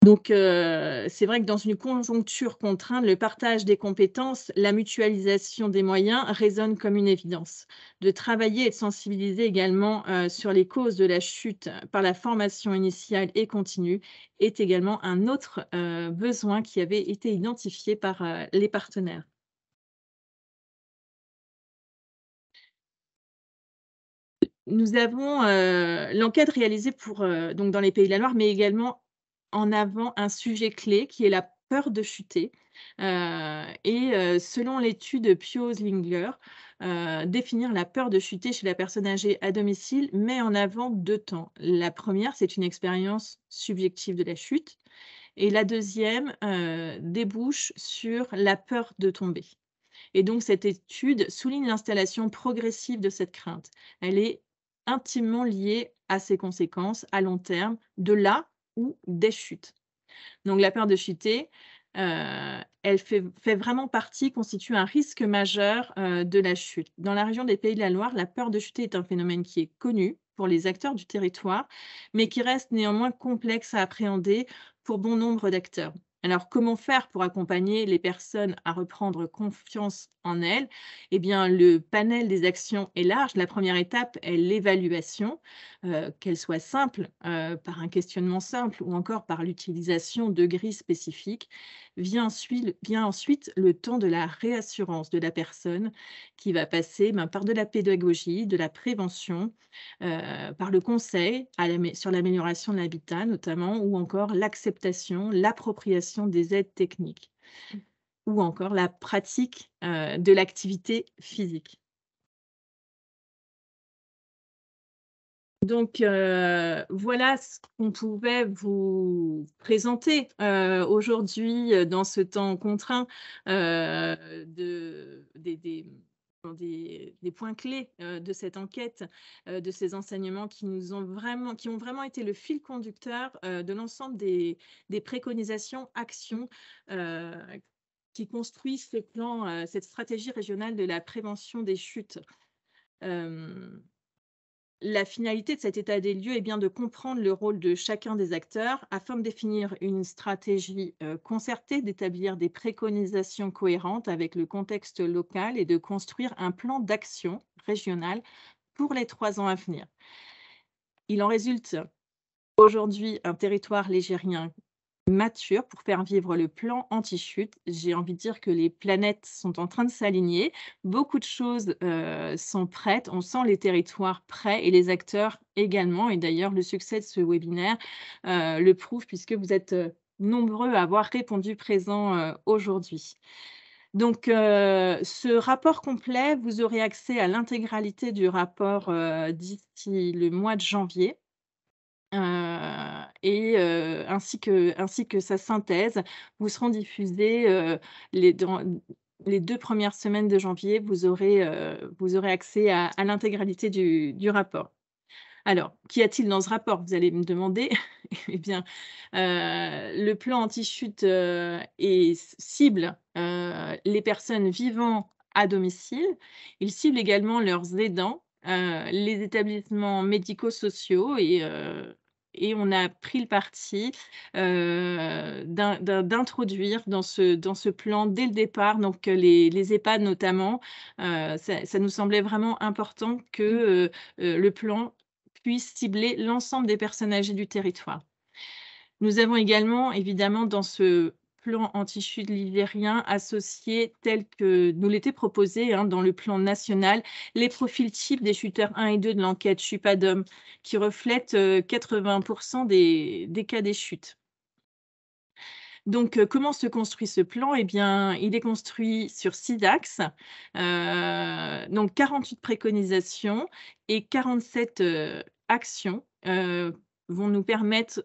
Donc, c'est vrai que dans une conjoncture contrainte, le partage des compétences, la mutualisation des moyens résonne comme une évidence. De travailler et de sensibiliser également sur les causes de la chute par la formation initiale et continue est également un autre besoin qui avait été identifié par les partenaires. Nous avons l'enquête réalisée donc dans les Pays de la Loire, mais également en avant un sujet clé qui est la peur de chuter. Selon l'étude Pios-Lingler, définir la peur de chuter chez la personne âgée à domicile met en avant 2 temps. La première, c'est une expérience subjective de la chute et la deuxième, débouche sur la peur de tomber. Et donc cette étude souligne l'installation progressive de cette crainte. Elle est intimement liée à ses conséquences à long terme, de là où des chutes. Donc la peur de chuter, elle fait vraiment partie, constitue un risque majeur de la chute. Dans la région des Pays de la Loire, la peur de chuter est un phénomène qui est connu pour les acteurs du territoire, mais qui reste néanmoins complexe à appréhender pour bon nombre d'acteurs. Alors, comment faire pour accompagner les personnes à reprendre confiance en elles? Eh bien, le panel des actions est large. La première étape est l'évaluation, qu'elle soit simple, par un questionnement simple ou encore par l'utilisation de grilles spécifiques. Vient ensuite le temps de la réassurance de la personne qui va passer par de la pédagogie, de la prévention, par le conseil sur l'amélioration de l'habitat notamment, ou encore l'acceptation, l'appropriation des aides techniques, ou encore la pratique de l'activité physique. Donc, voilà ce qu'on pouvait vous présenter aujourd'hui dans ce temps contraint des points clés de cette enquête, de ces enseignements qui ont vraiment été le fil conducteur de l'ensemble des préconisations, actions qui construisent ce plan, cette stratégie régionale de la prévention des chutes. La finalité de cet état des lieux est bien de comprendre le rôle de chacun des acteurs afin de définir une stratégie concertée, d'établir des préconisations cohérentes avec le contexte local et de construire un plan d'action régional pour les 3 ans à venir. Il en résulte aujourd'hui un territoire ligérien mature pour faire vivre le plan anti-chute. J'ai envie de dire que les planètes sont en train de s'aligner. Beaucoup de choses sont prêtes. On sent les territoires prêts et les acteurs également. Et d'ailleurs, le succès de ce webinaire le prouve puisque vous êtes nombreux à avoir répondu présent aujourd'hui. Donc, ce rapport complet, vous aurez accès à l'intégralité du rapport d'ici le mois de janvier. Ainsi que sa synthèse vous seront diffusées dans les 2 premières semaines de janvier. Vous aurez accès à l'intégralité du rapport. Alors, qu'y a-t-il dans ce rapport? Vous allez me demander. Eh bien, le plan anti-chute cible les personnes vivant à domicile. Il cible également leurs aidants, les établissements médico-sociaux et on a pris le parti d'introduire dans ce plan dès le départ, donc les EHPAD notamment. Ça nous semblait vraiment important que le plan puisse cibler l'ensemble des personnes âgées du territoire. Nous avons également, évidemment, dans ce plan anti-chute ligérien associé tel que nous l'était proposé dans le plan national, les profils types des chuteurs 1 et 2 de l'enquête Chupadom, qui reflètent 80% des cas des chutes. Donc, comment se construit ce plan? Eh bien, il est construit sur 6 axes, donc 48 préconisations et 47 actions vont nous permettre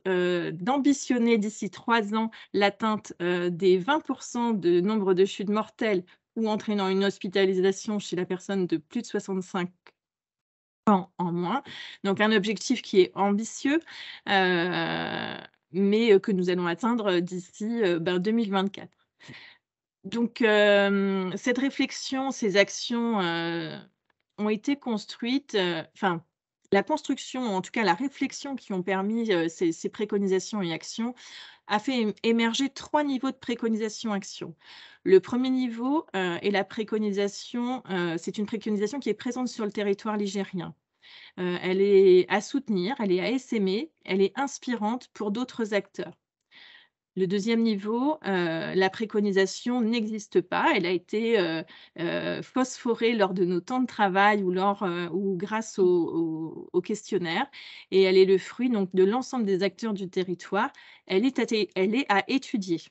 d'ambitionner d'ici 3 ans l'atteinte des 20% de nombre de chutes mortelles ou entraînant une hospitalisation chez la personne de plus de 65 ans en moins. Donc, un objectif qui est ambitieux, mais que nous allons atteindre d'ici 2024. Donc, cette réflexion, ces actions ont été construites, la construction, en tout cas la réflexion qui ont permis ces préconisations et actions a fait émerger 3 niveaux de préconisation-action. Le premier niveau est la préconisation, c'est une préconisation qui est présente sur le territoire ligérien. Elle est à soutenir, elle est à essaimer, elle est inspirante pour d'autres acteurs. Le deuxième niveau, la préconisation n'existe pas. Elle a été phosphorée lors de nos temps de travail ou grâce au questionnaire. Et elle est le fruit donc, de l'ensemble des acteurs du territoire. Elle est à étudier.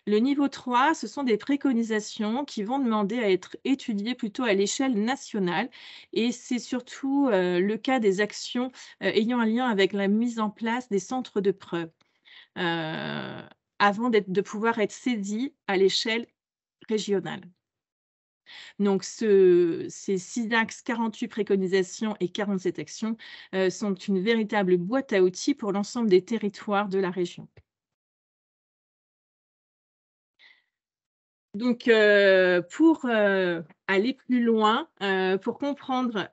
Le niveau 3, ce sont des préconisations qui vont demander à être étudiées plutôt à l'échelle nationale. Et c'est surtout le cas des actions ayant un lien avec la mise en place des centres de preuve. Avant de pouvoir être saisie à l'échelle régionale. Donc, ces 6 axes, 48 préconisations et 47 actions sont une véritable boîte à outils pour l'ensemble des territoires de la région. Donc, pour aller plus loin, pour comprendre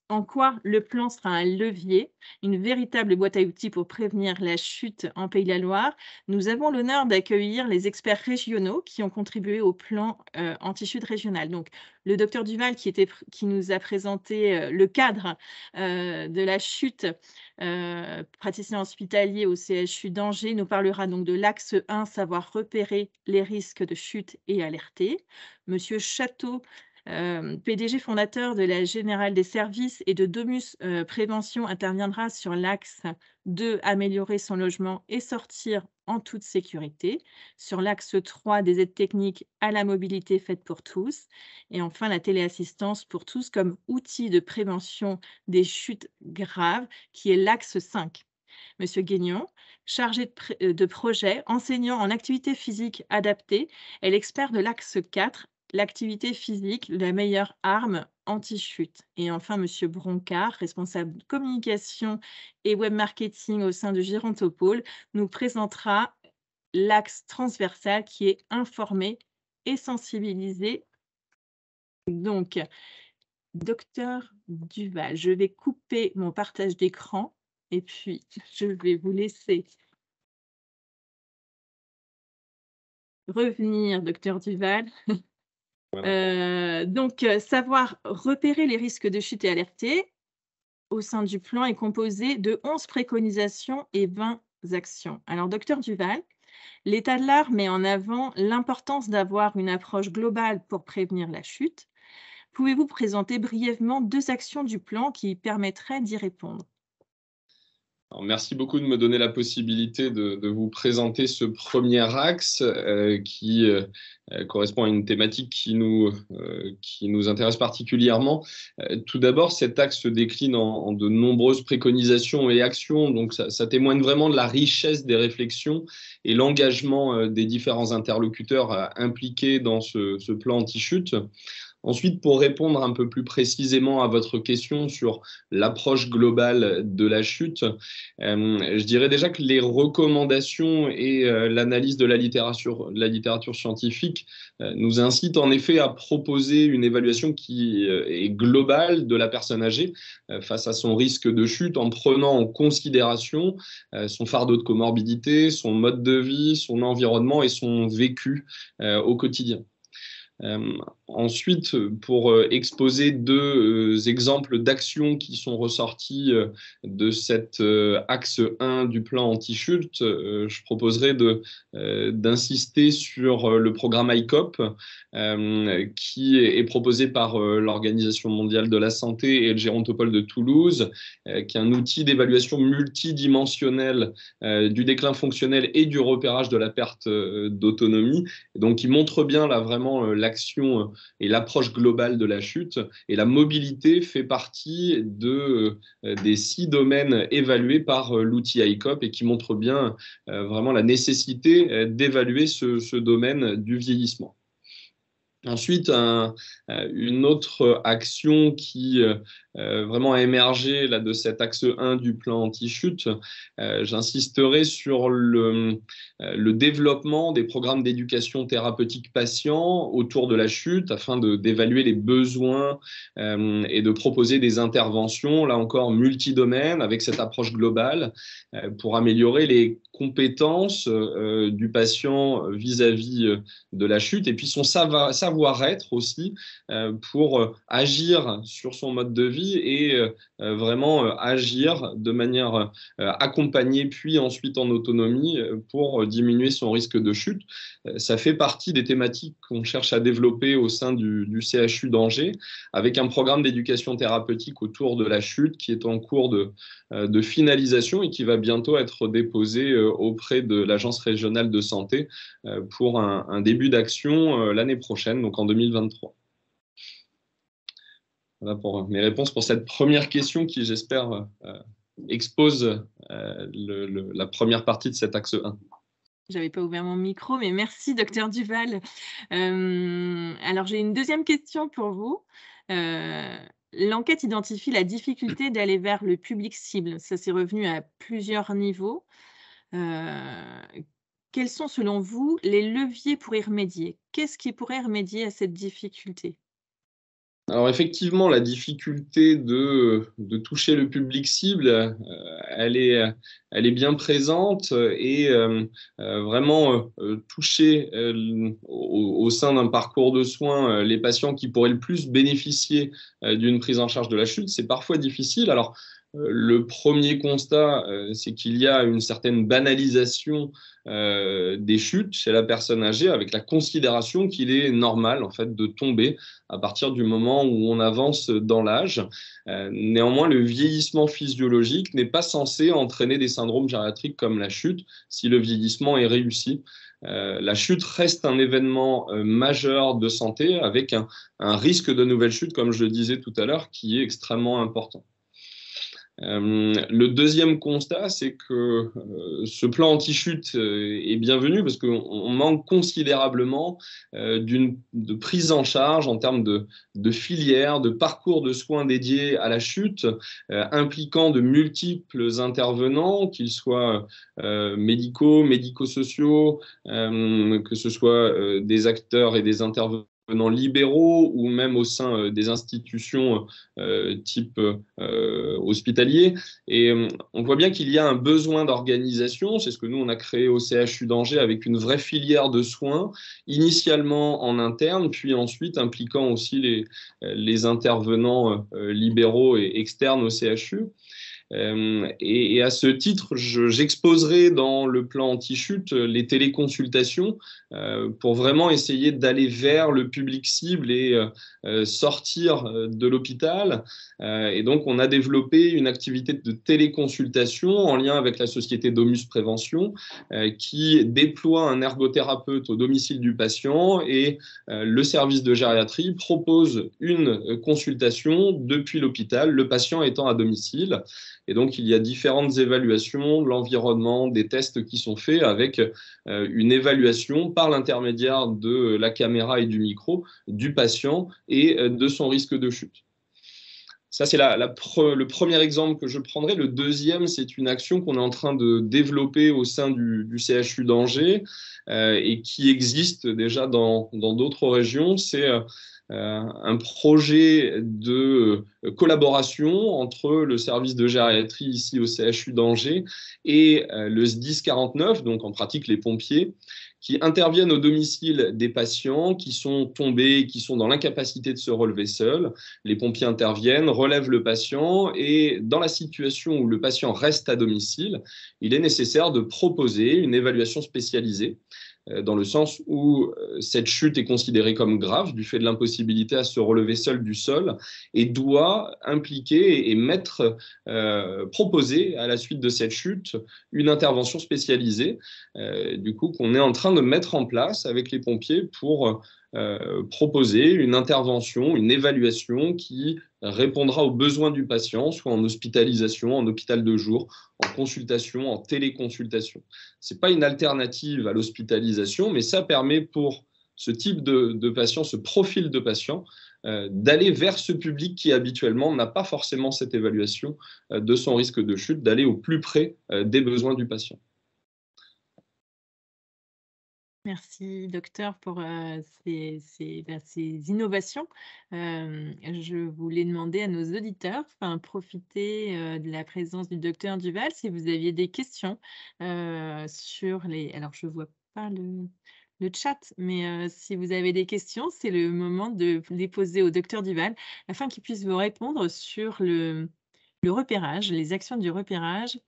en quoi le plan sera un levier, une véritable boîte à outils pour prévenir la chute en Pays de la Loire. Nous avons l'honneur d'accueillir les experts régionaux qui ont contribué au plan anti-chute régional. Donc, le docteur Duval qui nous a présenté le cadre de la chute, praticien hospitalier au CHU d'Angers, nous parlera donc de l'axe 1, savoir repérer les risques de chute et alerter. Monsieur Château, PDG fondateur de la Générale des services et de Domus Prévention, interviendra sur l'axe 2, améliorer son logement et sortir en toute sécurité, sur l'axe 3, des aides techniques à la mobilité faites pour tous, et enfin la téléassistance pour tous comme outil de prévention des chutes graves, qui est l'axe 5. Monsieur Guignon, chargé de projet, enseignant en activité physique adaptée, est l'expert de l'axe 4, l'activité physique, la meilleure arme anti-chute. Et enfin, Monsieur Broncard, responsable de communication et web marketing au sein de Girontopole, nous présentera l'axe transversal qui est informer et sensibiliser. Donc, docteur Duval, je vais couper mon partage d'écran et puis je vais vous laisser revenir, docteur Duval. Voilà. Donc, savoir repérer les risques de chute et alerter au sein du plan est composé de 11 préconisations et 20 actions. Alors, docteur Duval, l'état de l'art met en avant l'importance d'avoir une approche globale pour prévenir la chute. Pouvez-vous présenter brièvement 2 actions du plan qui permettraient d'y répondre? Alors, merci beaucoup de me donner la possibilité de vous présenter ce premier axe qui correspond à une thématique qui nous intéresse particulièrement. Tout d'abord, cet axe se décline en de nombreuses préconisations et actions, donc ça témoigne vraiment de la richesse des réflexions et l'engagement des différents interlocuteurs impliqués dans ce plan anti-chute. Ensuite, pour répondre un peu plus précisément à votre question sur l'approche globale de la chute, je dirais déjà que les recommandations et l'analyse de la littérature scientifique nous incitent en effet à proposer une évaluation qui est globale de la personne âgée face à son risque de chute, en prenant en considération son fardeau de comorbidité, son mode de vie, son environnement et son vécu au quotidien. Ensuite, pour exposer deux exemples d'actions qui sont ressortis de cet axe 1 du plan anti-chute, je proposerai d'insister sur le programme ICOP qui est proposé par l'Organisation mondiale de la santé et le Gérontopole de Toulouse, qui est un outil d'évaluation multidimensionnelle du déclin fonctionnel et du repérage de la perte d'autonomie. Donc, il montre bien là vraiment l'action et l'approche globale de la chute. Et la mobilité fait partie des 6 domaines évalués par l'outil ICOP et qui montre bien vraiment la nécessité d'évaluer ce domaine du vieillissement. Ensuite, une autre action qui vraiment a émergé là, de cet axe 1 du plan anti-chute, j'insisterai sur le développement des programmes d'éducation thérapeutique patient autour de la chute afin d'évaluer les besoins et de proposer des interventions, là encore multidomaines, avec cette approche globale pour améliorer les compétences du patient vis-à-vis de la chute et puis son savoir-être aussi pour agir sur son mode de vie et vraiment agir de manière accompagnée puis ensuite en autonomie pour diminuer son risque de chute. Ça fait partie des thématiques qu'on cherche à développer au sein du CHU d'Angers avec un programme d'éducation thérapeutique autour de la chute qui est en cours de finalisation et qui va bientôt être déposé auprès de l'Agence régionale de santé pour un début d'action l'année prochaine, donc en 2023. Voilà pour mes réponses pour cette première question qui, j'espère, expose la première partie de cet axe 1. Je n'avais pas ouvert mon micro, mais merci, docteur Duval. Alors, j'ai une deuxième question pour vous. L'enquête identifie la difficulté d'aller vers le public cible. Ça s'est revenu à plusieurs niveaux. Quels sont, selon vous, les leviers pour y remédier? Qu'est-ce qui pourrait remédier à cette difficulté? Alors effectivement, la difficulté de toucher le public cible, elle est bien présente et vraiment toucher au sein d'un parcours de soins les patients qui pourraient le plus bénéficier d'une prise en charge de la chute, c'est parfois difficile. Alors, le premier constat, c'est qu'il y a une certaine banalisation des chutes chez la personne âgée avec la considération qu'il est normal en fait, de tomber à partir du moment où on avance dans l'âge. Néanmoins, le vieillissement physiologique n'est pas censé entraîner des syndromes gériatriques comme la chute si le vieillissement est réussi. La chute reste un événement majeur de santé avec un risque de nouvelle chute, comme je le disais tout à l'heure, qui est extrêmement important. Le deuxième constat, c'est que ce plan anti-chute est bienvenu parce qu'on manque considérablement de prise en charge en termes de filières, de parcours de soins dédiés à la chute, impliquant de multiples intervenants, qu'ils soient médicaux, médico-sociaux, que ce soit des acteurs et des intervenants libéraux ou même au sein des institutions type hospitalier. Et on voit bien qu'il y a un besoin d'organisation. C'est ce que nous, on a créé au CHU d'Angers avec une vraie filière de soins, initialement en interne, puis ensuite impliquant aussi les intervenants libéraux et externes au CHU. Et à ce titre, j'exposerai dans le plan anti-chute les téléconsultations pour vraiment essayer d'aller vers le public cible et sortir de l'hôpital. Et donc, on a développé une activité de téléconsultation en lien avec la société Domus Prévention qui déploie un ergothérapeute au domicile du patient et le service de gériatrie propose une consultation depuis l'hôpital, le patient étant à domicile. Et donc, il y a différentes évaluations de l'environnement, des tests qui sont faits avec une évaluation par l'intermédiaire de la caméra et du micro du patient et de son risque de chute. Ça, c'est le premier exemple que je prendrai. Le deuxième, c'est une action qu'on est en train de développer au sein du CHU d'Angers et qui existe déjà dans d'autres régions. C'est un projet de collaboration entre le service de gériatrie ici au CHU d'Angers et le SDIS 49, donc en pratique les pompiers, qui interviennent au domicile des patients qui sont tombés, qui sont dans l'incapacité de se relever seuls. Les pompiers interviennent, relèvent le patient et dans la situation où le patient reste à domicile, il est nécessaire de proposer une évaluation spécialisée dans le sens où cette chute est considérée comme grave du fait de l'impossibilité à se relever seul du sol et doit impliquer et proposer à la suite de cette chute une intervention spécialisée du coup qu'on est en train de mettre en place avec les pompiers pour proposer une intervention, une évaluation qui répondra aux besoins du patient, soit en hospitalisation, en hôpital de jour, en consultation, en téléconsultation. Ce n'est pas une alternative à l'hospitalisation, mais ça permet pour ce type de patient, ce profil de patient, d'aller vers ce public qui habituellement n'a pas forcément cette évaluation de son risque de chute, d'aller au plus près des besoins du patient. Merci, docteur, pour ces innovations. Je voulais demander à nos auditeurs, profiter de la présence du docteur Duval, si vous aviez des questions sur les... Alors, je ne vois pas le chat, mais si vous avez des questions, c'est le moment de les poser au docteur Duval afin qu'il puisse vous répondre sur le repérage, les actions du repérage.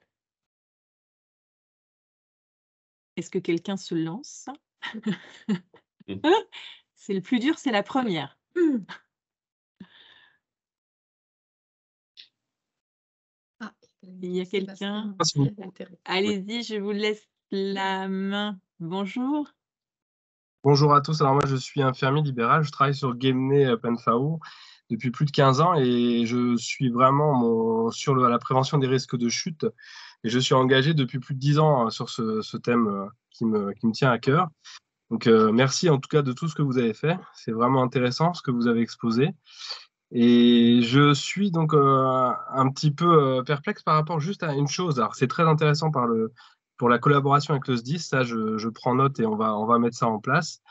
Est-ce que quelqu'un se lance? C'est le plus dur, c'est la première. Ah, Il y a quelqu'un? Merci. Allez-y, je vous laisse la main. Bonjour. Bonjour à tous. Alors moi, je suis infirmier libéral. Je travaille sur Guémené Penfao depuis plus de 15 ans et je suis vraiment sur la prévention des risques de chute. Et je suis engagé depuis plus de 10 ans sur ce thème qui me tient à cœur. Donc, merci en tout cas de tout ce que vous avez fait. C'est vraiment intéressant ce que vous avez exposé. Et je suis donc un petit peu perplexe par rapport juste à une chose. Alors, c'est très intéressant pour la collaboration avec le SDIS. Ça, je prends note et on va mettre ça en place.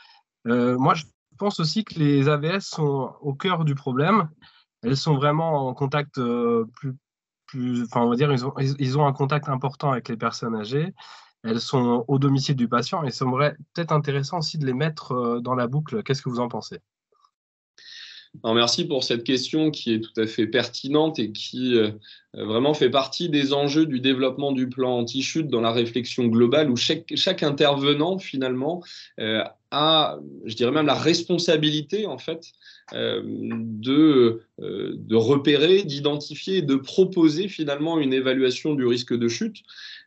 Moi, je pense aussi que les AVS sont au cœur du problème. Elles sont vraiment en contact enfin, on va dire, ils ont un contact important avec les personnes âgées. Elles sont au domicile du patient et ça serait peut-être intéressant aussi de les mettre dans la boucle. Qu'est-ce que vous en pensez? Alors, merci pour cette question qui est tout à fait pertinente et qui vraiment fait partie des enjeux du développement du plan anti-chute dans la réflexion globale où chaque intervenant finalement a, je dirais même la responsabilité en fait de repérer, d'identifier et de proposer finalement une évaluation du risque de chute.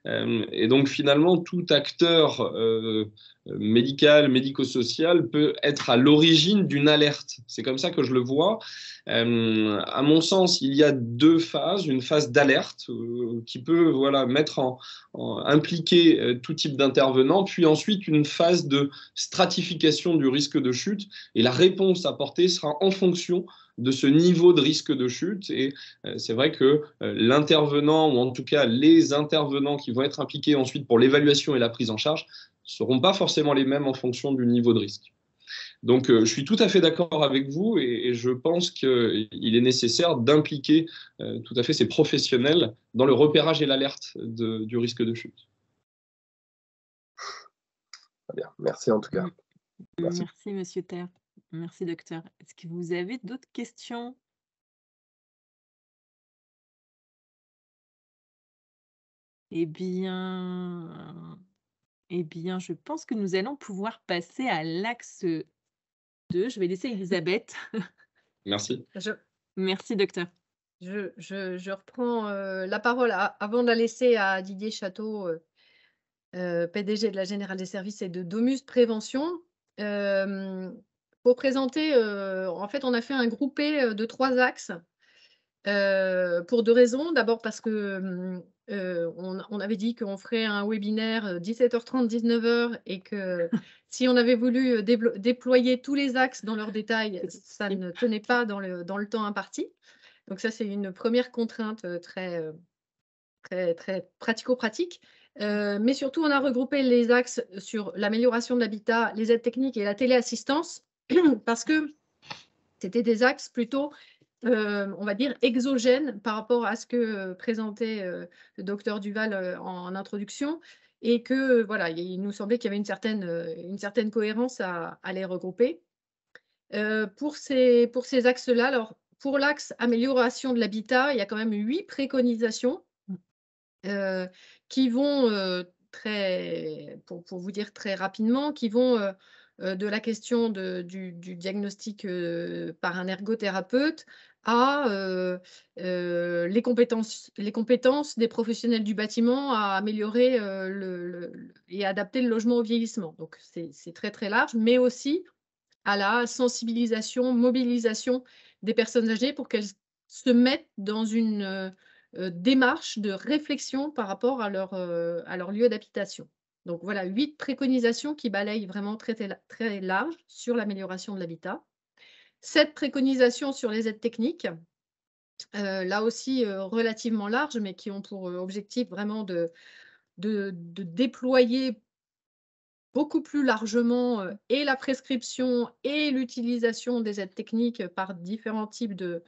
Et donc finalement tout acteur médical, médico-social peut être à l'origine d'une alerte. C'est comme ça que je le vois. À mon sens, il y a deux phases. Une phase d'alerte qui peut impliquer tout type d'intervenant, puis ensuite une phase de stratification du risque de chute. Et la réponse apportée sera en fonction de ce niveau de risque de chute. Et c'est vrai que l'intervenant, ou en tout cas les intervenants qui vont être impliqués ensuite pour l'évaluation et la prise en charge, ne seront pas forcément les mêmes en fonction du niveau de risque. Donc, je suis tout à fait d'accord avec vous et je pense qu'il est nécessaire d'impliquer tout à fait ces professionnels dans le repérage et l'alerte du risque de chute. Très bien, merci en tout cas. Merci Monsieur Terre. Merci docteur. Est-ce que vous avez d'autres questions? Eh bien, je pense que nous allons pouvoir passer à l'axe 2. Je vais laisser Elisabeth. Merci. Merci, docteur. Je reprends la parole avant de la laisser à Didier Château, PDG de la Générale des Services et de Domus Prévention. Pour présenter, en fait, on a fait un groupé de 3 axes. pour 2 raisons. D'abord parce que on avait dit qu'on ferait un webinaire 17h30, 19h et que si on avait voulu déployer tous les axes dans leurs détails, ça ne tenait pas dans le temps imparti. Donc ça, c'est une première contrainte très pratico-pratique. Mais surtout, on a regroupé les axes sur l'amélioration de l'habitat, les aides techniques et la téléassistance parce que c'était des axes plutôt, on va dire, exogènes par rapport à ce que présentait le docteur Duval en introduction et que voilà, il nous semblait qu'il y avait une certaine cohérence à les regrouper. Pour ces axes-là, alors pour l'axe amélioration de l'habitat, il y a quand même 8 préconisations qui vont pour vous dire très rapidement, qui vont de la question du diagnostic par un ergothérapeute à les compétences des professionnels du bâtiment à améliorer et adapter le logement au vieillissement. Donc, c'est très, très large, mais aussi à la sensibilisation, mobilisation des personnes âgées pour qu'elles se mettent dans une démarche de réflexion par rapport à leur lieu d'habitation. Donc voilà, 8 préconisations qui balayent vraiment très, très large sur l'amélioration de l'habitat. 7 préconisations sur les aides techniques, là aussi relativement larges, mais qui ont pour objectif vraiment de déployer beaucoup plus largement et la prescription et l'utilisation des aides techniques par différents types de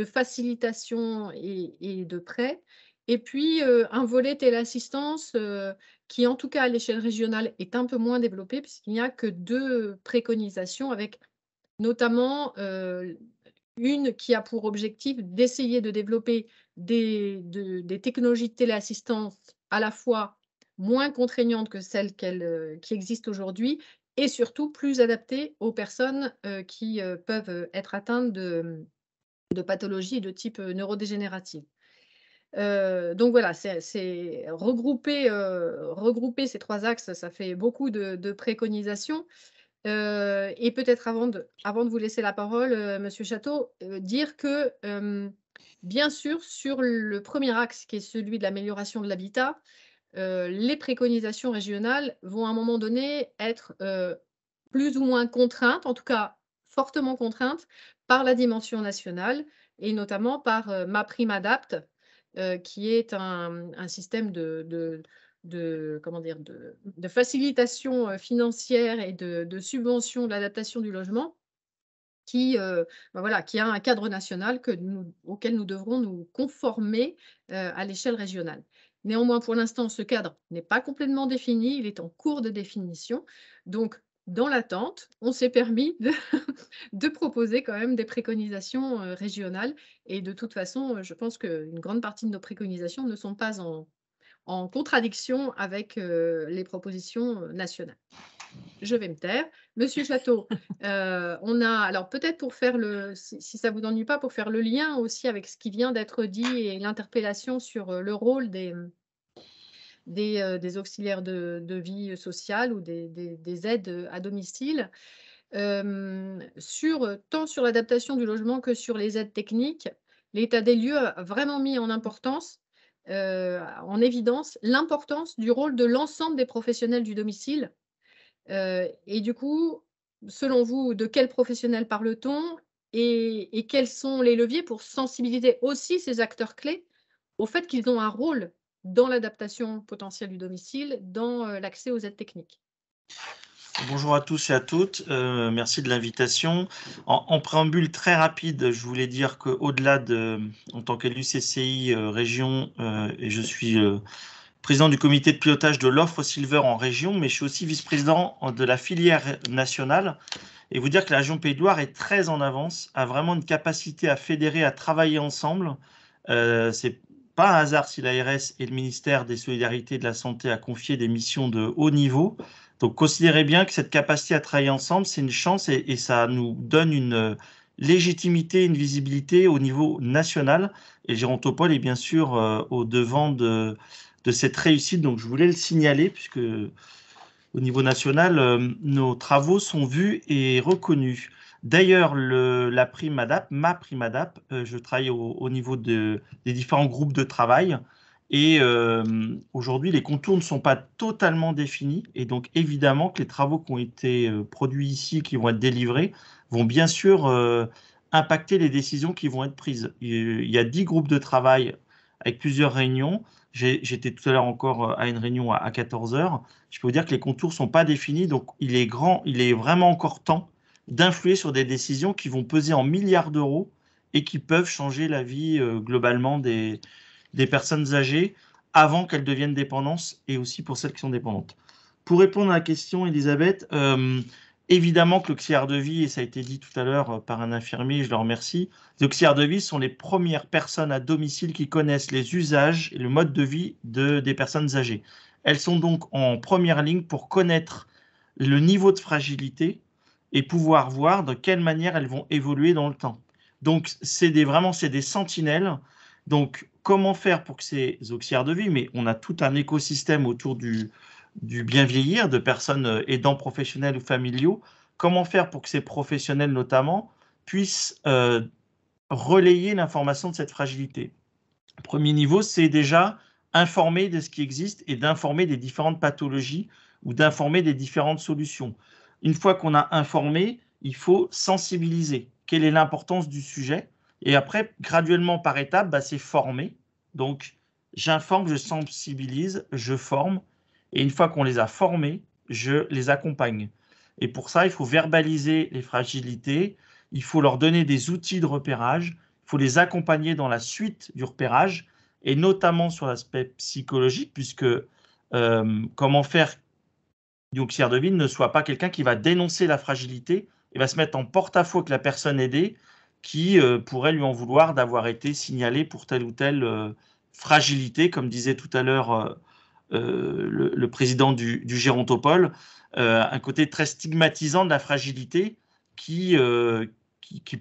facilitation et de prêts. Et puis, un volet téléassistance qui, en tout cas à l'échelle régionale, est un peu moins développé puisqu'il n'y a que 2 préconisations avec notamment une qui a pour objectif d'essayer de développer des technologies de téléassistance à la fois moins contraignantes que celles qui existent aujourd'hui et surtout plus adaptées aux personnes qui peuvent être atteintes de pathologies de type neurodégénérative. Donc voilà, c'est regrouper ces 3 axes, ça fait beaucoup de préconisations. Et peut-être avant de vous laisser la parole, Monsieur Château, dire que, bien sûr, sur le premier axe qui est celui de l'amélioration de l'habitat, les préconisations régionales vont à un moment donné être plus ou moins contraintes, en tout cas fortement contraintes, par la dimension nationale et notamment par MaPrimeAdapt, qui est un système de facilitation financière et de subvention de l'adaptation du logement qui a un cadre national auquel nous devrons nous conformer à l'échelle régionale. Néanmoins, pour l'instant, ce cadre n'est pas complètement défini, il est en cours de définition. Donc, dans l'attente, on s'est permis de proposer quand même des préconisations régionales. Et de toute façon, je pense qu'une grande partie de nos préconisations ne sont pas en contradiction avec les propositions nationales. Je vais me taire. Monsieur Château, on a, alors peut-être pour faire si ça ne vous ennuie pas, pour faire le lien aussi avec ce qui vient d'être dit et l'interpellation sur le rôle des auxiliaires de vie sociale ou des aides à domicile, tant sur l'adaptation du logement que sur les aides techniques, l'état des lieux a vraiment mis en évidence l'importance du rôle de l'ensemble des professionnels du domicile. Et du coup, selon vous, de quels professionnels parle-t-on et quels sont les leviers pour sensibiliser aussi ces acteurs clés au fait qu'ils ont un rôle dans l'adaptation potentielle du domicile, dans l'accès aux aides techniques? Bonjour à tous et à toutes, merci de l'invitation. En préambule très rapide, je voulais dire qu'au-delà en tant qu'élu CCI région, et je suis président du comité de pilotage de l'offre Silver en région, mais je suis aussi vice-président de la filière nationale. Et vous dire que la région Pays de Loire est très en avance, a vraiment une capacité à fédérer, à travailler ensemble. C'est pas un hasard si l'ARS et le ministère des Solidarités et de la Santé a confié des missions de haut niveau. Donc, considérez bien que cette capacité à travailler ensemble, c'est une chance et ça nous donne une légitimité, une visibilité au niveau national. Et Gérontopole est bien sûr au devant de cette réussite. Donc, je voulais le signaler puisque au niveau national, nos travaux sont vus et reconnus. D'ailleurs, la prime ADAP, ma prime ADAP, je travaille au niveau des différents groupes de travail. Et aujourd'hui, les contours ne sont pas totalement définis. Et donc, évidemment que les travaux qui ont été produits ici, qui vont être délivrés, vont bien sûr impacter les décisions qui vont être prises. Il y a 10 groupes de travail avec plusieurs réunions. J'étais tout à l'heure encore à une réunion à 14 heures. Je peux vous dire que les contours ne sont pas définis. Donc, il est vraiment encore temps d'influer sur des décisions qui vont peser en milliards d'euros et qui peuvent changer la vie globalement des personnes âgées avant qu'elles deviennent dépendantes et aussi pour celles qui sont dépendantes. Pour répondre à la question, Elisabeth, évidemment que l'auxiliaire de vie, et ça a été dit tout à l'heure par un infirmier, je le remercie, les auxiliaires de vie sont les premières personnes à domicile qui connaissent les usages et le mode de vie des personnes âgées. Elles sont donc en première ligne pour connaître le niveau de fragilité et pouvoir voir de quelle manière elles vont évoluer dans le temps. Donc, c'est des sentinelles. Donc, comment faire pour que ces auxiliaires de vie, mais on a tout un écosystème autour du bien vieillir, de personnes aidants professionnels ou familiaux, comment faire pour que ces professionnels notamment puissent relayer l'information de cette fragilité. Le premier niveau, c'est déjà informer de ce qui existe et d'informer des différentes pathologies ou d'informer des différentes solutions. Une fois qu'on a informé, il faut sensibiliser. Quelle est l'importance du sujet? Et après, graduellement, par étapes, c'est former. Donc, j'informe, je sensibilise, je forme. Et une fois qu'on les a formés, je les accompagne. Et pour ça, il faut verbaliser les fragilités. Il faut leur donner des outils de repérage. Il faut les accompagner dans la suite du repérage, et notamment sur l'aspect psychologique, puisque comment faire qu'un auxiliaire de vie ne soit pas quelqu'un qui va dénoncer la fragilité et va se mettre en porte-à-faux avec la personne aidée qui pourrait lui en vouloir d'avoir été signalé pour telle ou telle fragilité, comme disait tout à l'heure le président du Gérontopole, un côté très stigmatisant de la fragilité qui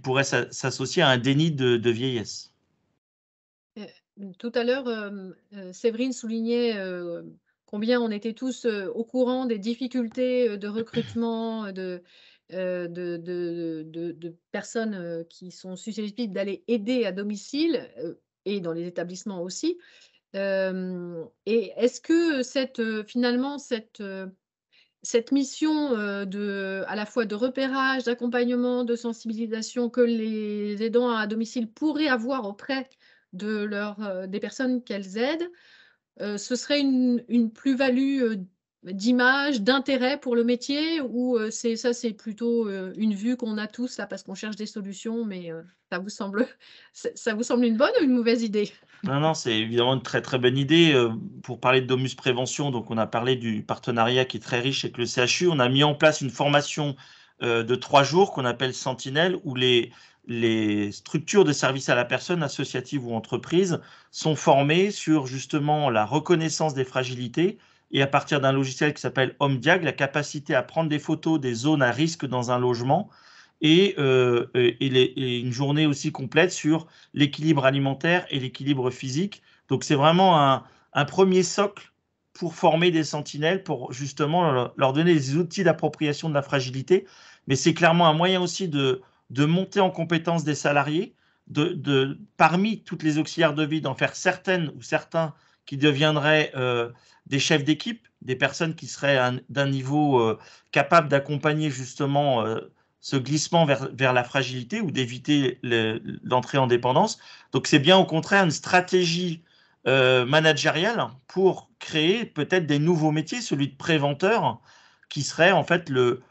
pourrait s'associer à un déni de vieillesse. Tout à l'heure, Séverine soulignait combien on était tous au courant des difficultés de recrutement de personnes qui sont susceptibles d'aller aider à domicile et dans les établissements aussi. Et est-ce que finalement cette mission à la fois de repérage, d'accompagnement, de sensibilisation que les aidants à domicile pourraient avoir auprès des personnes qu'elles aident, ce serait une plus-value d'image, d'intérêt pour le métier, ou c'est plutôt une vue qu'on a tous là parce qu'on cherche des solutions, mais ça vous semble une bonne ou une mauvaise idée? Non, c'est évidemment une très très bonne idée. Pour parler de Domus Prévention, donc on a parlé du partenariat qui est très riche avec le CHU. On a mis en place une formation de 3 jours qu'on appelle Sentinelle, où les structures de service à la personne, associatives ou entreprises, sont formées sur justement la reconnaissance des fragilités et à partir d'un logiciel qui s'appelle HomeDiag, la capacité à prendre des photos des zones à risque dans un logement et une journée aussi complète sur l'équilibre alimentaire et l'équilibre physique. Donc, c'est vraiment un premier socle pour former des sentinelles, pour justement leur donner des outils d'appropriation de la fragilité. Mais c'est clairement un moyen aussi de monter en compétence des salariés, parmi toutes les auxiliaires de vie, d'en faire certaines ou certains qui deviendraient des chefs d'équipe, des personnes qui seraient d'un niveau capable d'accompagner justement ce glissement vers la fragilité ou d'éviter l'entrée en dépendance. Donc, c'est bien au contraire une stratégie managériale pour créer peut-être des nouveaux métiers, celui de préventeur, qui serait en fait le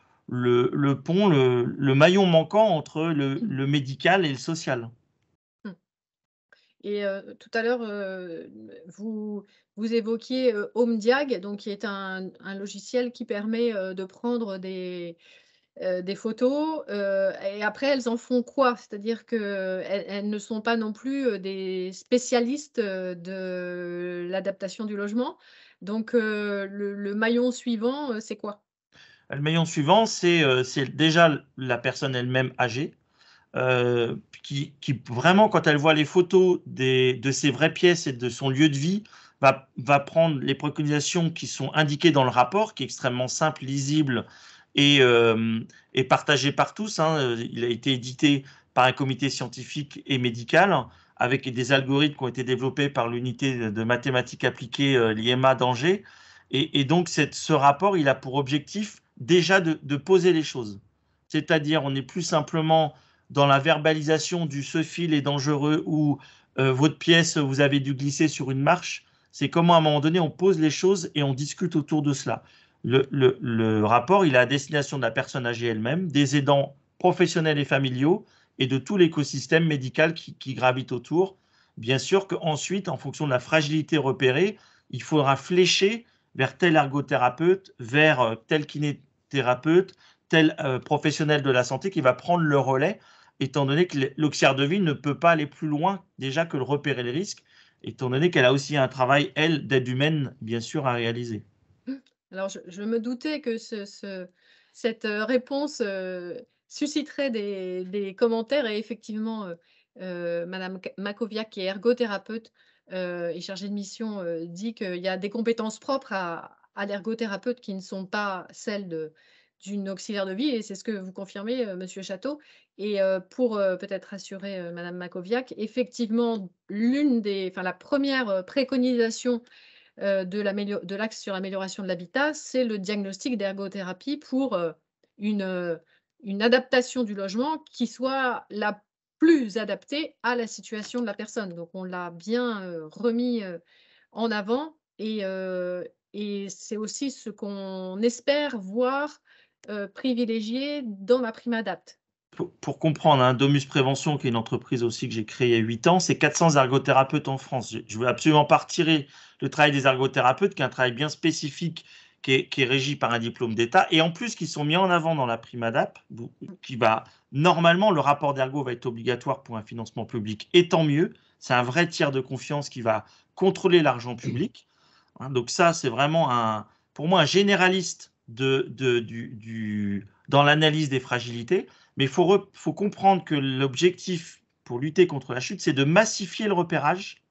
pont, le maillon manquant entre le médical et le social. Et tout à l'heure, vous évoquiez HomeDiag, donc qui est un logiciel qui permet de prendre des photos et après elles en font quoi? C'est-à-dire qu'elles ne sont pas non plus des spécialistes de l'adaptation du logement. Donc le maillon suivant, c'est quoi? Le maillon suivant, c'est déjà la personne elle-même âgée, qui vraiment, quand elle voit les photos de ses vraies pièces et de son lieu de vie, va prendre les préconisations qui sont indiquées dans le rapport, qui est extrêmement simple, lisible et partagé par tous. Hein. Il a été édité par un comité scientifique et médical avec des algorithmes qui ont été développés par l'unité de mathématiques appliquées, l'IMA d'Angers. Et donc, ce rapport, il a pour objectif déjà de poser les choses. C'est-à-dire, on n'est plus simplement dans la verbalisation du ce fil est dangereux ou votre pièce, vous avez dû glisser sur une marche. C'est comment, à un moment donné, on pose les choses et on discute autour de cela. Le rapport, il est à destination de la personne âgée elle-même, des aidants professionnels et familiaux et de tout l'écosystème médical qui gravite autour. Bien sûr qu'ensuite, en fonction de la fragilité repérée, il faudra flécher vers tel ergothérapeute, vers tel kinésithérapeute, tel professionnel de la santé qui va prendre le relais, étant donné que l'auxiliaire de vie ne peut pas aller plus loin déjà que le repérer les risques, étant donné qu'elle a aussi un travail, elle, d'aide humaine, bien sûr, à réaliser. Alors, je me doutais que cette réponse susciterait des commentaires et effectivement, Madame Makoviak, qui est ergothérapeute et chargée de mission, dit qu'il y a des compétences propres à l'ergothérapeute qui ne sont pas celles d'une auxiliaire de vie, et c'est ce que vous confirmez, Monsieur Château. Et pour peut-être rassurer Madame Makoviak, effectivement, la première préconisation de l'axe sur l'amélioration de l'habitat, c'est le diagnostic d'ergothérapie pour une adaptation du logement qui soit la plus adaptée à la situation de la personne. Donc, on l'a bien remis en avant et c'est aussi ce qu'on espère voir privilégié dans ma prime adapt. Pour comprendre, hein, Domus Prévention, qui est une entreprise aussi que j'ai créée il y a 8 ans, c'est 400 ergothérapeutes en France. Je ne veux absolument pas retirer le travail des ergothérapeutes, qui est un travail bien spécifique, qui est régi par un diplôme d'État, et en plus qui sont mis en avant dans la prime ADAP, qui va, normalement, le rapport d'ergo va être obligatoire pour un financement public, et tant mieux. C'est un vrai tiers de confiance qui va contrôler l'argent public. Hein, donc ça, c'est vraiment, pour moi, un généraliste dans l'analyse des fragilités. Mais il faut comprendre que l'objectif pour lutter contre la chute, c'est de massifier le repérage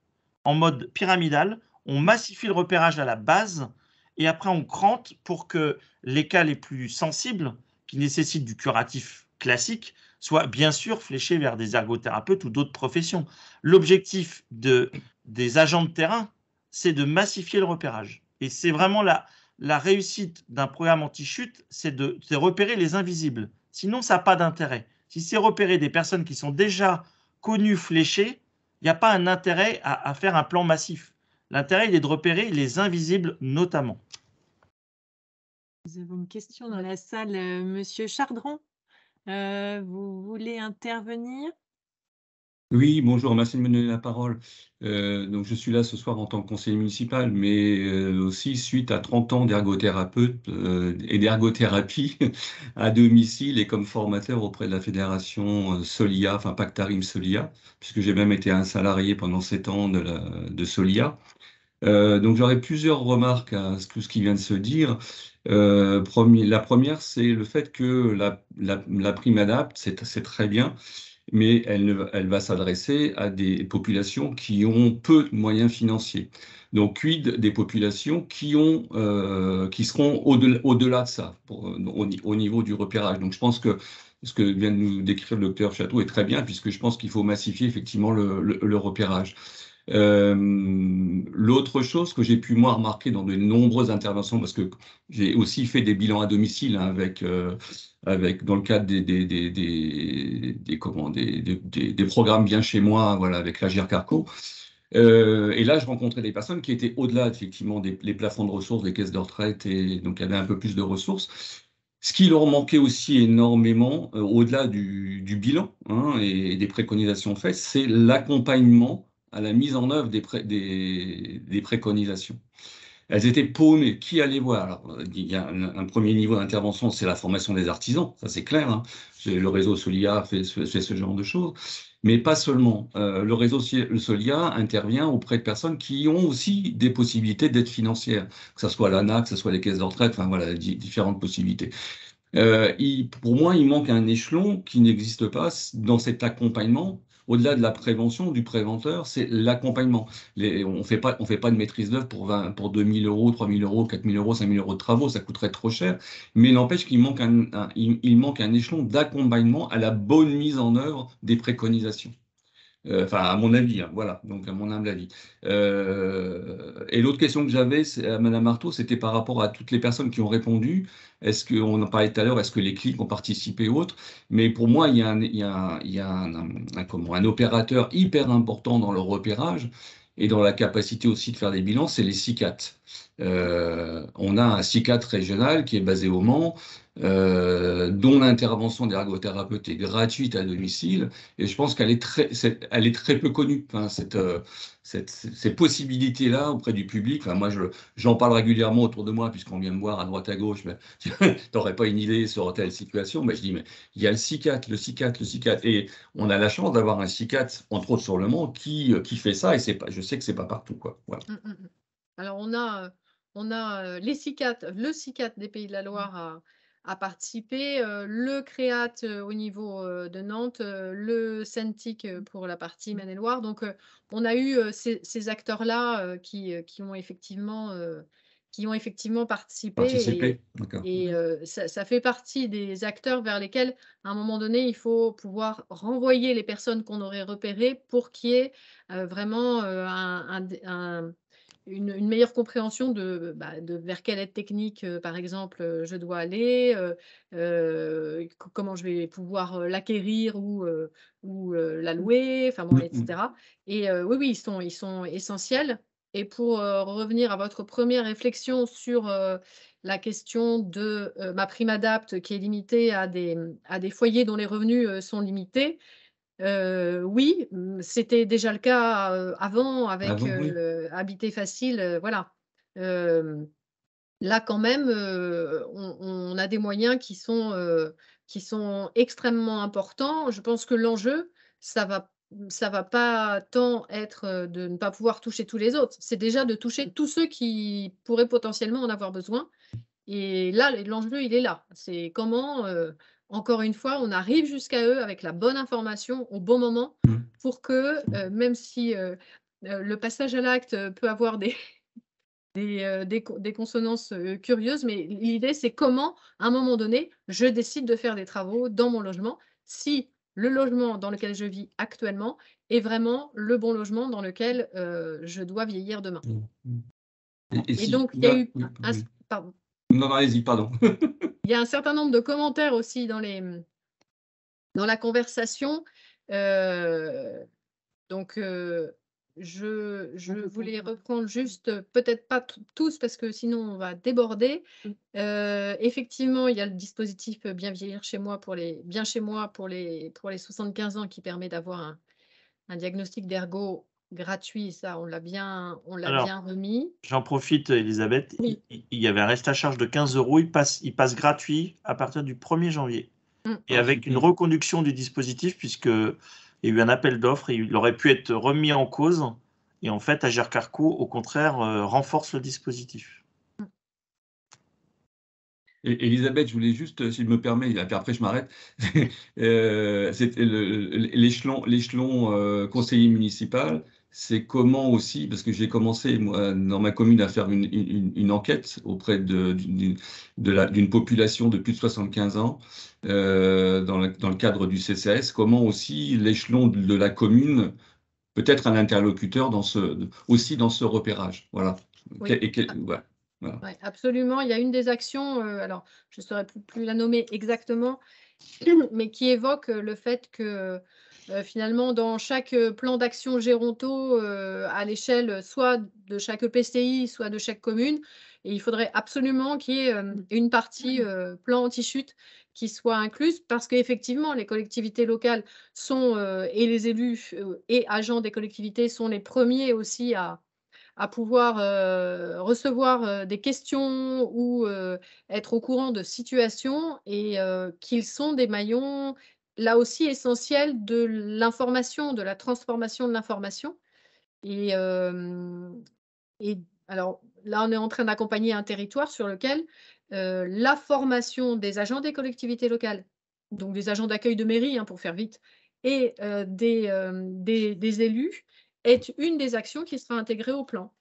en mode pyramidal. On massifie le repérage à la base et après on crante pour que les cas les plus sensibles, qui nécessitent du curatif classique, soient bien sûr fléchés vers des ergothérapeutes ou d'autres professions. L'objectif des agents de terrain, c'est de massifier le repérage. Et c'est vraiment la réussite d'un programme anti-chute, c'est de repérer les invisibles. Sinon, ça n'a pas d'intérêt. Si c'est repérer des personnes qui sont déjà connues, fléchées, il n'y a pas un intérêt à faire un plan massif. L'intérêt, il est de repérer les invisibles notamment. Nous avons une question dans la salle. Monsieur Chardron, vous voulez intervenir? Oui, bonjour, merci de me donner la parole. Donc, je suis là ce soir en tant que conseiller municipal, mais aussi suite à 30 ans d'ergothérapeute et d'ergothérapie à domicile et comme formateur auprès de la fédération Solia, enfin Pactarim Solia, puisque j'ai même été un salarié pendant 7 ans de Solia. Donc, j'aurais plusieurs remarques à tout ce qui vient de se dire. La première, c'est le fait que la prime ADAPT, c'est très bien, mais elle va s'adresser à des populations qui ont peu de moyens financiers. Donc, quid des populations qui seront au-delà de ça, au niveau du repérage. Donc, je pense que ce que vient de nous décrire le docteur Château est très bien, puisque je pense qu'il faut massifier effectivement le repérage. L'autre chose que j'ai pu moi remarquer dans de nombreuses interventions, parce que j'ai aussi fait des bilans à domicile hein, dans le cadre des programmes bien chez moi, voilà, avec la GIRCARCO. Et là, je rencontrais des personnes qui étaient au-delà effectivement des plafonds de ressources, des caisses de retraite, et donc il y avait un peu plus de ressources. Ce qui leur manquait aussi énormément, au-delà du bilan hein, et des préconisations faites, c'est l'accompagnement à la mise en œuvre des préconisations. Elles étaient paumées. Qui allait voir? Alors, il y a un premier niveau d'intervention, c'est la formation des artisans, ça c'est clair. Hein. Le réseau Solia fait ce genre de choses, mais pas seulement. Le réseau Solia intervient auprès de personnes qui ont aussi des possibilités d'aide financière, que ce soit l'ANA, que ce soit les caisses de retraite, enfin voilà, différentes possibilités. Pour moi, il manque un échelon qui n'existe pas dans cet accompagnement au-delà de la prévention, du préventeur, c'est l'accompagnement. On fait pas de maîtrise d'œuvre pour 2 000 euros, 3 000 euros, 4 000 euros, 5 000 euros de travaux, ça coûterait trop cher. Mais n'empêche qu'il manque il manque un échelon d'accompagnement à la bonne mise en œuvre des préconisations. Enfin, à mon avis, hein, voilà, donc à mon humble avis. Et l'autre question que j'avais à Madame Marteau, c'était par rapport à toutes les personnes qui ont répondu. Est-ce qu'on en parlait tout à l'heure, est-ce que les clics ont participé ou autres? Mais pour moi, il y a un opérateur hyper important dans le repérage et dans la capacité aussi de faire des bilans, c'est les CICAT. On a un CICAT régional qui est basé au Mans, dont l'intervention d'ergothérapeute est gratuite à domicile, et je pense qu'elle est très peu connue. Enfin, ces possibilités-là auprès du public. Enfin, moi, j'en parle régulièrement autour de moi, puisqu'on vient me voir à droite à gauche. Mais t'aurais pas une idée sur telle situation? Mais je dis, mais il y a le CICAT, et on a la chance d'avoir un CICAT, entre autres sur le Mans, qui fait ça, et je sais que c'est pas partout, quoi. Voilà. Alors, on a les CICAT, le CICAT des Pays de la Loire a participé, le CREAT au niveau de Nantes, le CENTIC pour la partie Maine-et-Loire. Donc, on a eu ces acteurs-là qui ont effectivement participé. Et ça fait partie des acteurs vers lesquels, à un moment donné, il faut pouvoir renvoyer les personnes qu'on aurait repérées pour qu'il y ait vraiment une meilleure compréhension de vers quelle aide technique, par exemple, je dois aller, comment je vais pouvoir l'acquérir ou la louer, enfin bon, etc. Et oui, ils sont essentiels. Et pour revenir à votre première réflexion sur la question de ma prime adapt qui est limitée à des foyers dont les revenus sont limités, oui, c'était déjà le cas avant avec oui. Habiter Facile, voilà. Là, quand même, on a des moyens qui sont extrêmement importants. Je pense que l'enjeu, ça va pas tant être de ne pas pouvoir toucher tous les autres. C'est déjà de toucher tous ceux qui pourraient potentiellement en avoir besoin. Et là, l'enjeu, il est là. C'est comment, encore une fois, on arrive jusqu'à eux avec la bonne information au bon moment pour que, même si le passage à l'acte peut avoir des consonances curieuses, mais l'idée, c'est comment, à un moment donné, je décide de faire des travaux dans mon logement, si le logement dans lequel je vis actuellement est vraiment le bon logement dans lequel je dois vieillir demain. Et donc, il y a eu pardon. Non, allez-y, pardon. Il y a un certain nombre de commentaires aussi dans la conversation. Donc, je voulais reprendre juste, peut-être pas tous, parce que sinon on va déborder. Effectivement, il y a le dispositif Bien vieillir chez moi pour les 75 ans qui permet d'avoir un diagnostic d'ergo gratuit. Ça, on l'a bien remis. J'en profite, Elisabeth. Oui. Il y avait un reste à charge de 15 €. Il passe gratuit à partir du 1er janvier. Et avec une reconduction du dispositif, puisqu'il y a eu un appel d'offres, et il aurait pu être remis en cause. Et en fait, Agir Carco, au contraire, renforce le dispositif. Elisabeth, je voulais juste, s'il me permet, et puis après je m'arrête, c'était l'échelon conseiller municipal, c'est comment aussi, parce que j'ai commencé moi, dans ma commune à faire une enquête auprès d'une population de plus de 75 ans, dans le cadre du CCAS, comment aussi l'échelon de la commune peut être un interlocuteur aussi dans ce repérage. Voilà. Oui. Voilà. Voilà. Ouais, absolument. Il y a une des actions, alors je ne saurais plus la nommer exactement, mais qui évoque le fait que finalement, dans chaque plan d'action géronto à l'échelle soit de chaque EPCI, soit de chaque commune, et il faudrait absolument qu'il y ait une partie plan anti-chute qui soit incluse, parce qu'effectivement, les collectivités locales et les élus et agents des collectivités sont les premiers aussi à pouvoir recevoir des questions ou être au courant de situations, et qu'ils sont des maillons, là aussi, essentiels de l'information, de la transformation de l'information. Et alors là, on est en train d'accompagner un territoire sur lequel la formation des agents des collectivités locales, donc des agents d'accueil de mairie, pour faire vite, et des élus est une des actions qui sera intégrée au plan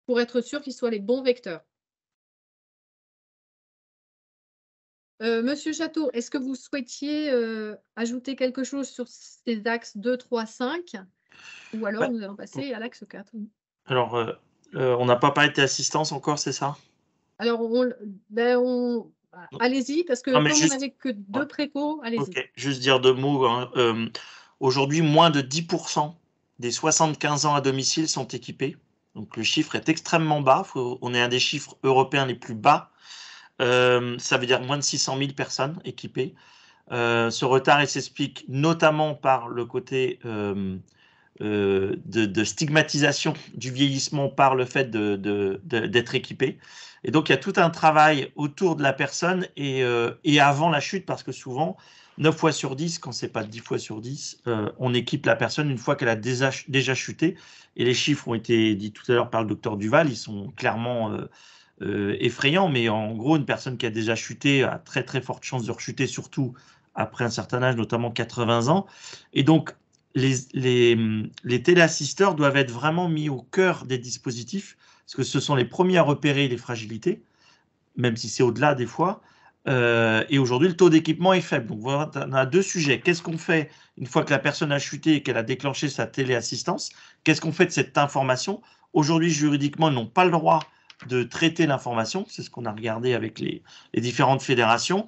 pour être sûr qu'ils soient les bons vecteurs. Monsieur Château, est-ce que vous souhaitiez ajouter quelque chose sur ces axes 2, 3, 5 ou alors Ouais. nous allons passer à l'axe 4? Alors, on n'a pas parlé d'assistance encore, c'est ça? Alors, allez-y, parce que Non, mais comme on juste- n'avait que 2 précos, allez-y. Ok, juste dire 2 mots. Hein. Aujourd'hui, moins de 10% des 75 ans à domicile sont équipés. Donc, le chiffre est extrêmement bas. On est un des chiffres européens les plus bas. Ça veut dire moins de 600 000 personnes équipées. Ce retard, il s'explique notamment par le côté de stigmatisation du vieillissement par le fait d'être équipé. Et donc, il y a tout un travail autour de la personne et avant la chute, parce que souvent, 9 fois sur 10, quand c'est pas 10 fois sur 10, on équipe la personne une fois qu'elle a déjà chuté. Et les chiffres ont été dits tout à l'heure par le docteur Duval, ils sont clairement effrayants, mais en gros, une personne qui a déjà chuté a très très forte chance de rechuter, surtout après un certain âge, notamment 80 ans. Et donc, les téléassisteurs doivent être vraiment mis au cœur des dispositifs, parce que ce sont les premiers à repérer les fragilités, même si c'est au-delà des fois. Et aujourd'hui, le taux d'équipement est faible. Donc, voilà, on a 2 sujets. Qu'est-ce qu'on fait une fois que la personne a chuté et qu'elle a déclenché sa téléassistance? Qu'est-ce qu'on fait de cette information? Aujourd'hui, juridiquement, ils n'ont pas le droit de traiter l'information. C'est ce qu'on a regardé avec les différentes fédérations.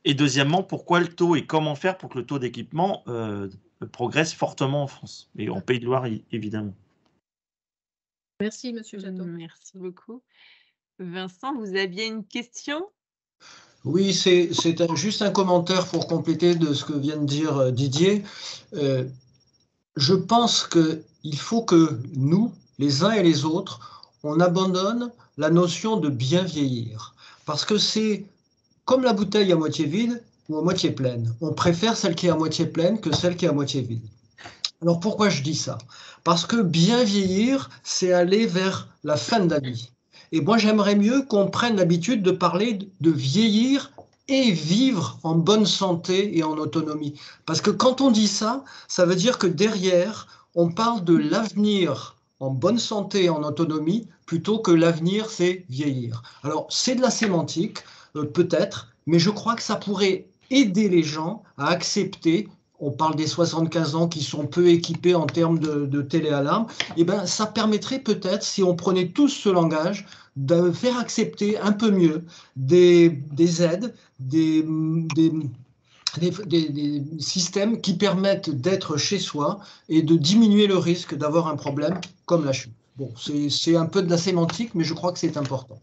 Et deuxièmement, pourquoi le taux et comment faire pour que le taux d'équipement progresse fortement en France et en Pays de Loire, évidemment. Merci, Monsieur Château. Merci beaucoup. Vincent, vous aviez une question? Oui, c'est juste un commentaire pour compléter de ce que vient de dire Didier. Je pense qu'il faut que nous, les uns et les autres, on abandonne la notion de bien vieillir. Parce que c'est comme la bouteille à moitié vide ou à moitié pleine. On préfère celle qui est à moitié pleine que celle qui est à moitié vide. Alors pourquoi je dis ça? Parce que bien vieillir, c'est aller vers la fin de la vie. Et moi, j'aimerais mieux qu'on prenne l'habitude de parler de vieillir et vivre en bonne santé et en autonomie. Parce que quand on dit ça, ça veut dire que derrière, on parle de l'avenir en bonne santé et en autonomie, plutôt que l'avenir, c'est vieillir. Alors, c'est de la sémantique, peut-être, mais je crois que ça pourrait aider les gens à accepter. On parle des 75 ans qui sont peu équipés en termes de téléalarme, et ben ça permettrait peut-être, si on prenait tous ce langage, de faire accepter un peu mieux des aides, des systèmes qui permettent d'être chez soi et de diminuer le risque d'avoir un problème comme la chute. Bon, c'est un peu de la sémantique, mais je crois que c'est important.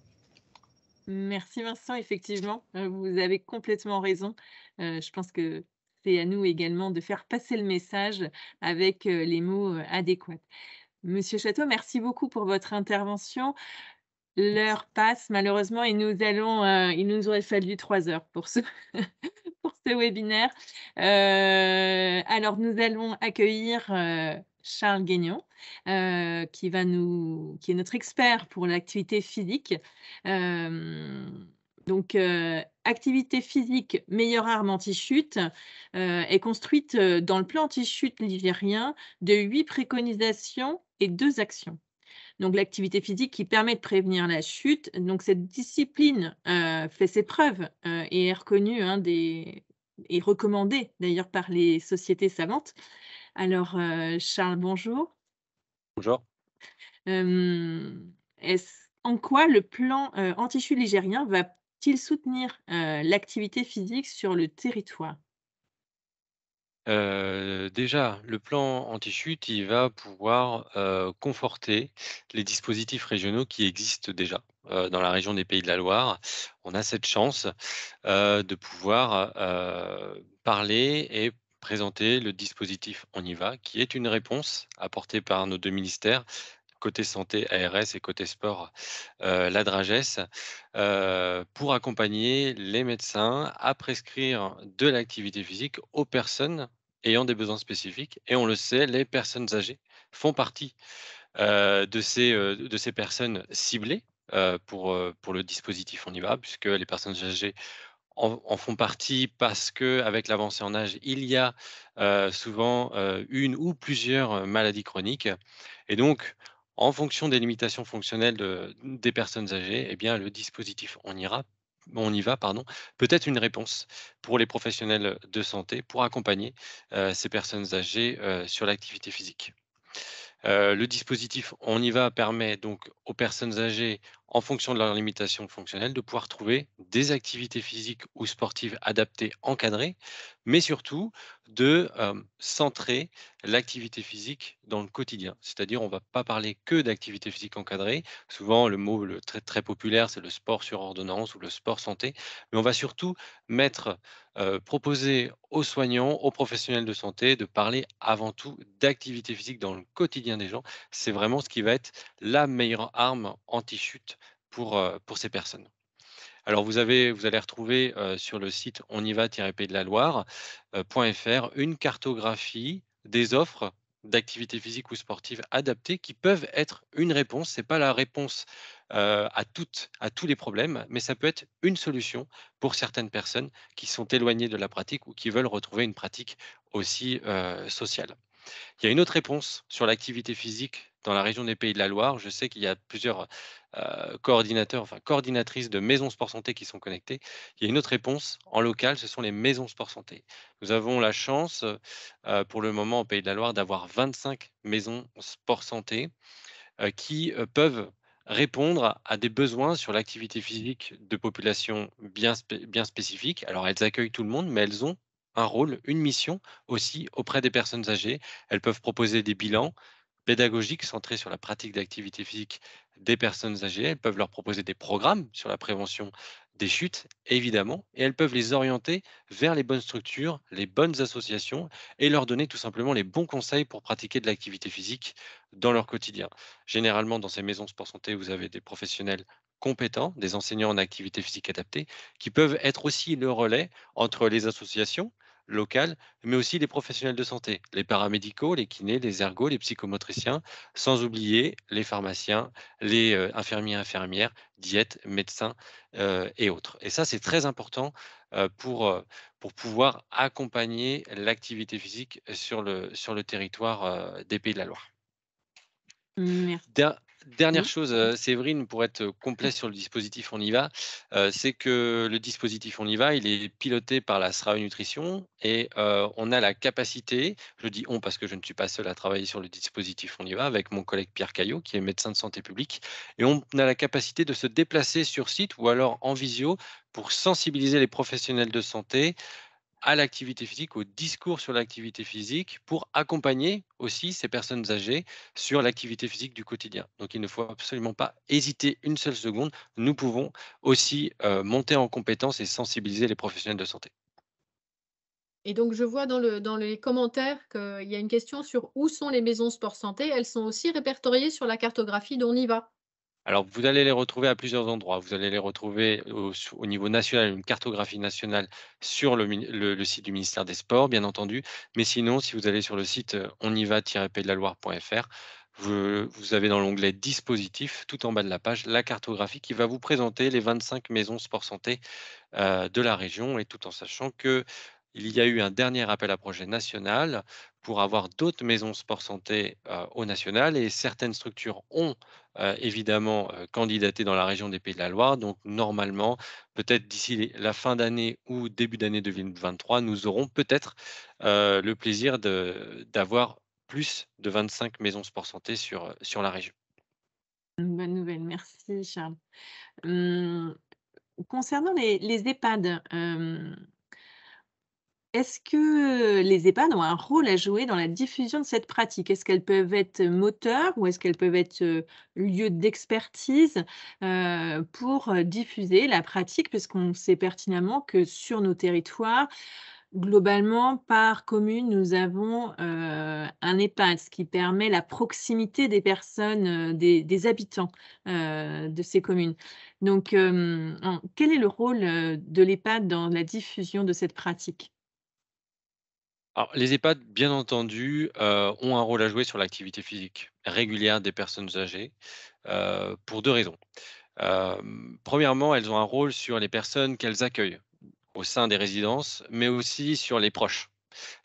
Merci Vincent, effectivement, vous avez complètement raison. Je pense que c'est à nous également de faire passer le message avec les mots adéquats. Monsieur Château, merci beaucoup pour votre intervention. L'heure passe malheureusement et il nous aurait fallu 3 heures pour ce pour ce webinaire. Alors nous allons accueillir Charles Guignon, qui est notre expert pour l'activité physique. Donc, activité physique, meilleure arme anti-chute, est construite dans le plan anti-chute ligérien de 8 préconisations et 2 actions. Donc, l'activité physique qui permet de prévenir la chute. Donc, cette discipline fait ses preuves et est reconnue et recommandée d'ailleurs par les sociétés savantes. Alors, Charles, bonjour. Bonjour. En quoi le plan anti-chute ligérien va-t-il soutenir l'activité physique sur le territoire? Déjà, le plan anti-chute, il va pouvoir conforter les dispositifs régionaux qui existent déjà. Dans la région des Pays de la Loire, on a cette chance de pouvoir parler et présenter le dispositif On y va, qui est une réponse apportée par nos 2 ministères, côté santé, ARS, et côté sport, la Drages, pour accompagner les médecins à prescrire de l'activité physique aux personnes ayant des besoins spécifiques. Et on le sait, les personnes âgées font partie de ces personnes ciblées pour le dispositif On y va, puisque les personnes âgées en font partie parce qu'avec l'avancée en âge, il y a souvent une ou plusieurs maladies chroniques. Et donc, en fonction des limitations fonctionnelles des personnes âgées, eh bien, le dispositif On y va, pardon, peut être une réponse pour les professionnels de santé pour accompagner ces personnes âgées sur l'activité physique. Le dispositif On y va permet donc aux personnes âgées, en fonction de leurs limitations fonctionnelles, de pouvoir trouver des activités physiques ou sportives adaptées, encadrées, mais surtout de centrer l'activité physique dans le quotidien. C'est-à-dire, on ne va pas parler que d'activité physique encadrée. Souvent, le mot très, très populaire, c'est le sport sur ordonnance ou le sport santé. Mais on va surtout proposer aux soignants, aux professionnels de santé de parler avant tout d'activité physique dans le quotidien des gens. C'est vraiment ce qui va être la meilleure arme anti-chute pour ces personnes. Alors vous allez retrouver sur le site onyva-pays de la Loire.fr une cartographie des offres d'activités physiques ou sportives adaptées qui peuvent être une réponse. Ce n'est pas la réponse à tous les problèmes, mais ça peut être une solution pour certaines personnes qui sont éloignées de la pratique ou qui veulent retrouver une pratique aussi sociale. Il y a une autre réponse sur l'activité physique dans la région des Pays de la Loire. Je sais qu'il y a plusieurs coordinateurs, enfin coordinatrices de maisons sport santé qui sont connectées. Il y a une autre réponse en local, ce sont les maisons sport santé. Nous avons la chance, pour le moment, au Pays de la Loire, d'avoir 25 maisons sport santé qui peuvent répondre à des besoins sur l'activité physique de populations bien spécifiques. Alors, elles accueillent tout le monde, mais elles ont un rôle, une mission aussi auprès des personnes âgées. Elles peuvent proposer des bilans pédagogiques centrés sur la pratique d'activité physique des personnes âgées. Elles peuvent leur proposer des programmes sur la prévention des chutes, évidemment, et elles peuvent les orienter vers les bonnes structures, les bonnes associations, et leur donner tout simplement les bons conseils pour pratiquer de l'activité physique dans leur quotidien. Généralement, dans ces maisons sport santé, vous avez des professionnels compétents, des enseignants en activité physique adaptée, qui peuvent être aussi le relais entre les associations locales, mais aussi les professionnels de santé, les paramédicaux, les kinés, les ergots, les psychomotriciens, sans oublier les pharmaciens, les infirmiers, infirmières, diètes, médecins et autres. Et ça, c'est très important pour pouvoir accompagner l'activité physique sur le territoire des Pays de la Loire. Merci. Dernière Oui. chose, Séverine, pour être complet sur le dispositif On y va, c'est que le dispositif On y va, il est piloté par la SRAE Nutrition et on a la capacité, je dis on parce que je ne suis pas seul à travailler sur le dispositif On y va, avec mon collègue Pierre Caillot, qui est médecin de santé publique, et on a la capacité de se déplacer sur site ou alors en visio pour sensibiliser les professionnels de santé à l'activité physique, au discours sur l'activité physique, pour accompagner aussi ces personnes âgées sur l'activité physique du quotidien. Donc il ne faut absolument pas hésiter une seule seconde. Nous pouvons aussi monter en compétences et sensibiliser les professionnels de santé. Et donc, je vois dans les commentaires qu'il y a une question sur où sont les maisons sport santé. Elles sont aussi répertoriées sur la cartographie d'On y va. Alors, vous allez les retrouver à plusieurs endroits. Vous allez les retrouver au niveau national, une cartographie nationale sur le site du ministère des Sports, bien entendu. Mais sinon, si vous allez sur le site onyva-pays-de-la-Loire.fr, vous avez dans l'onglet Dispositifs, tout en bas de la page, la cartographie qui va vous présenter les 25 maisons sport santé de la région, et tout en sachant que il y a eu un dernier appel à projet national pour avoir d'autres maisons sport santé au national, et certaines structures ont évidemment candidaté dans la région des Pays de la Loire. Donc normalement, peut-être d'ici la fin d'année ou début d'année 2023, nous aurons peut-être le plaisir d'avoir plus de 25 maisons sport santé sur la région. Une bonne nouvelle, merci Charles. Concernant les EHPAD, est-ce que les EHPAD ont un rôle à jouer dans la diffusion de cette pratique? Est-ce qu'elles peuvent être moteurs ou est-ce qu'elles peuvent être lieu d'expertise pour diffuser la pratique? Puisqu'on sait pertinemment que sur nos territoires, globalement, par commune, nous avons un EHPAD, ce qui permet la proximité des personnes, des habitants de ces communes. Donc, quel est le rôle de l'EHPAD dans la diffusion de cette pratique? Alors, les EHPAD, bien entendu, ont un rôle à jouer sur l'activité physique régulière des personnes âgées pour deux raisons. Premièrement, elles ont un rôle sur les personnes qu'elles accueillent. au sein des résidences, mais aussi sur les proches,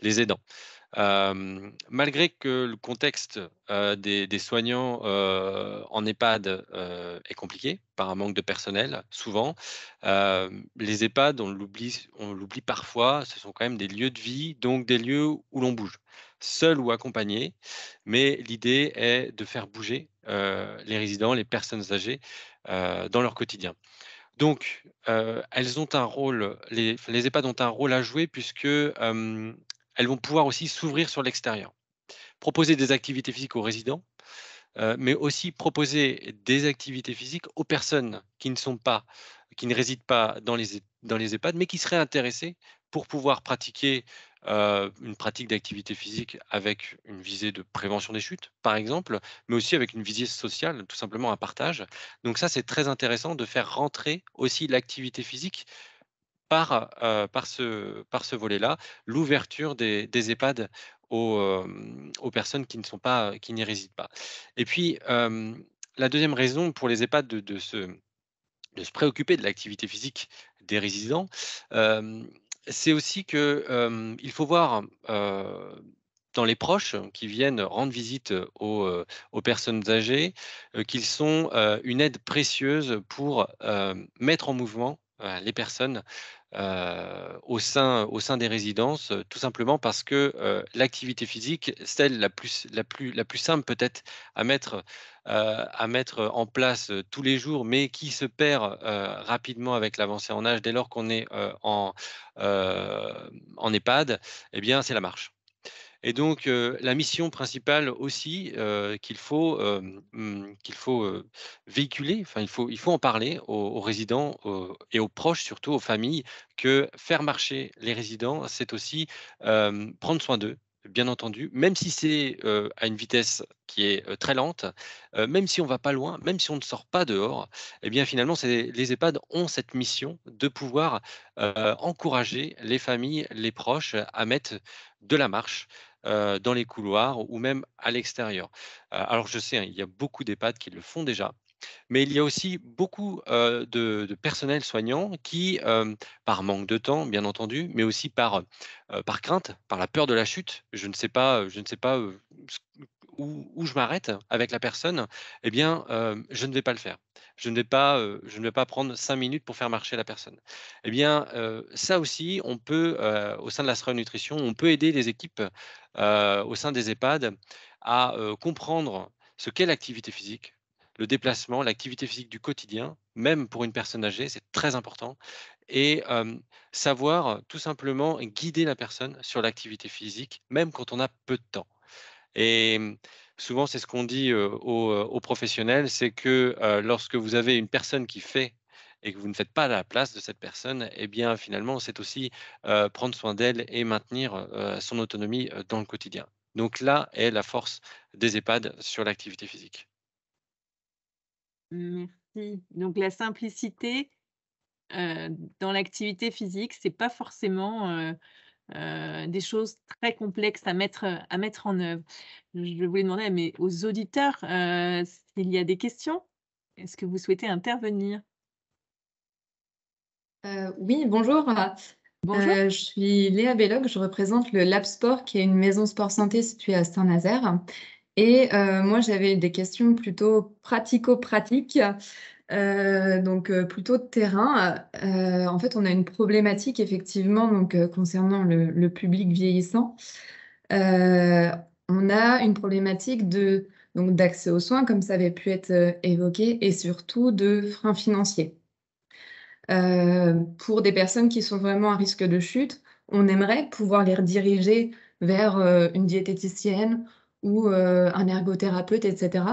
les aidants. Malgré que le contexte des soignants en EHPAD est compliqué par un manque de personnel, souvent, les EHPAD, on l'oublie parfois, ce sont quand même des lieux de vie, donc des lieux où l'on bouge, seul ou accompagné. Mais l'idée est de faire bouger les résidents, les personnes âgées dans leur quotidien. Donc, elles ont un rôle, les EHPAD ont un rôle à jouer puisque elles vont pouvoir aussi s'ouvrir sur l'extérieur. Proposer des activités physiques aux résidents, mais aussi proposer des activités physiques aux personnes qui ne résident pas dans les EHPAD, mais qui seraient intéressées pour pouvoir pratiquer une pratique d'activité physique avec une visée de prévention des chutes, par exemple, mais aussi avec une visée sociale, tout simplement un partage. Donc ça, c'est très intéressant de faire rentrer aussi l'activité physique par ce volet-là, l'ouverture des EHPAD aux personnes qui n'y résident pas. Et puis, la deuxième raison pour les EHPAD de se préoccuper de l'activité physique des résidents, c'est aussi que, il faut voir, dans les proches qui viennent rendre visite aux personnes âgées, qu'ils sont, une aide précieuse pour, mettre en mouvement, les personnes, au sein des résidences, tout simplement parce que, l'activité physique, celle la plus simple peut-être à mettre en place, tous les jours, mais qui se perd, rapidement avec l'avancée en âge dès lors qu'on est, en EHPAD, eh bien, c'est la marche. Et donc, la mission principale aussi, qu'il faut véhiculer, enfin il faut en parler aux résidents, et aux proches, surtout aux familles, que faire marcher les résidents, c'est aussi, prendre soin d'eux, bien entendu, même si c'est, à une vitesse qui est, très lente, même si on va pas loin, même si on ne sort pas dehors, eh bien finalement les EHPAD ont cette mission de pouvoir, encourager les familles, les proches à mettre de la marche, dans les couloirs ou même à l'extérieur. Alors je sais, hein, il y a beaucoup d'EHPAD qui le font déjà, mais il y a aussi beaucoup, de personnel soignant qui, par manque de temps, bien entendu, mais aussi par crainte, par la peur de la chute, je ne sais pas, ce où je m'arrête avec la personne, eh bien, je ne vais pas le faire. Je ne vais pas prendre 5 minutes pour faire marcher la personne. Eh bien, ça aussi, on peut, au sein de la Sera Nutrition, on peut aider les équipes, au sein des EHPAD à, comprendre ce qu'est l'activité physique, le déplacement, l'activité physique du quotidien, même pour une personne âgée, c'est très important et savoir tout simplement guider la personne sur l'activité physique, même quand on a peu de temps. Et souvent, c'est ce qu'on dit, aux professionnels, c'est que, lorsque vous avez une personne qui fait et que vous ne faites pas à la place de cette personne, eh bien, finalement, c'est aussi, prendre soin d'elle et maintenir, son autonomie, dans le quotidien. Donc là est la force des EHPAD sur l'activité physique. Merci. Donc la simplicité, dans l'activité physique, c'est pas forcément, des choses très complexes à mettre en œuvre. Je voulais demander aux auditeurs, s'il y a des questions? Est-ce que vous souhaitez intervenir? Oui, bonjour. Bonjour. Je suis Léa Belloc, je représente le Lab Sport, qui est une maison sport santé située à Saint-Nazaire. Et moi, j'avais des questions plutôt pratico-pratiques, donc plutôt de terrain. En fait, on a une problématique effectivement donc, concernant le public vieillissant. On a une problématique donc, d'accès aux soins, comme ça avait pu être évoqué, et surtout de freins financiers. Pour des personnes qui sont vraiment à risque de chute, on aimerait pouvoir les rediriger vers une diététicienne ou un ergothérapeute, etc.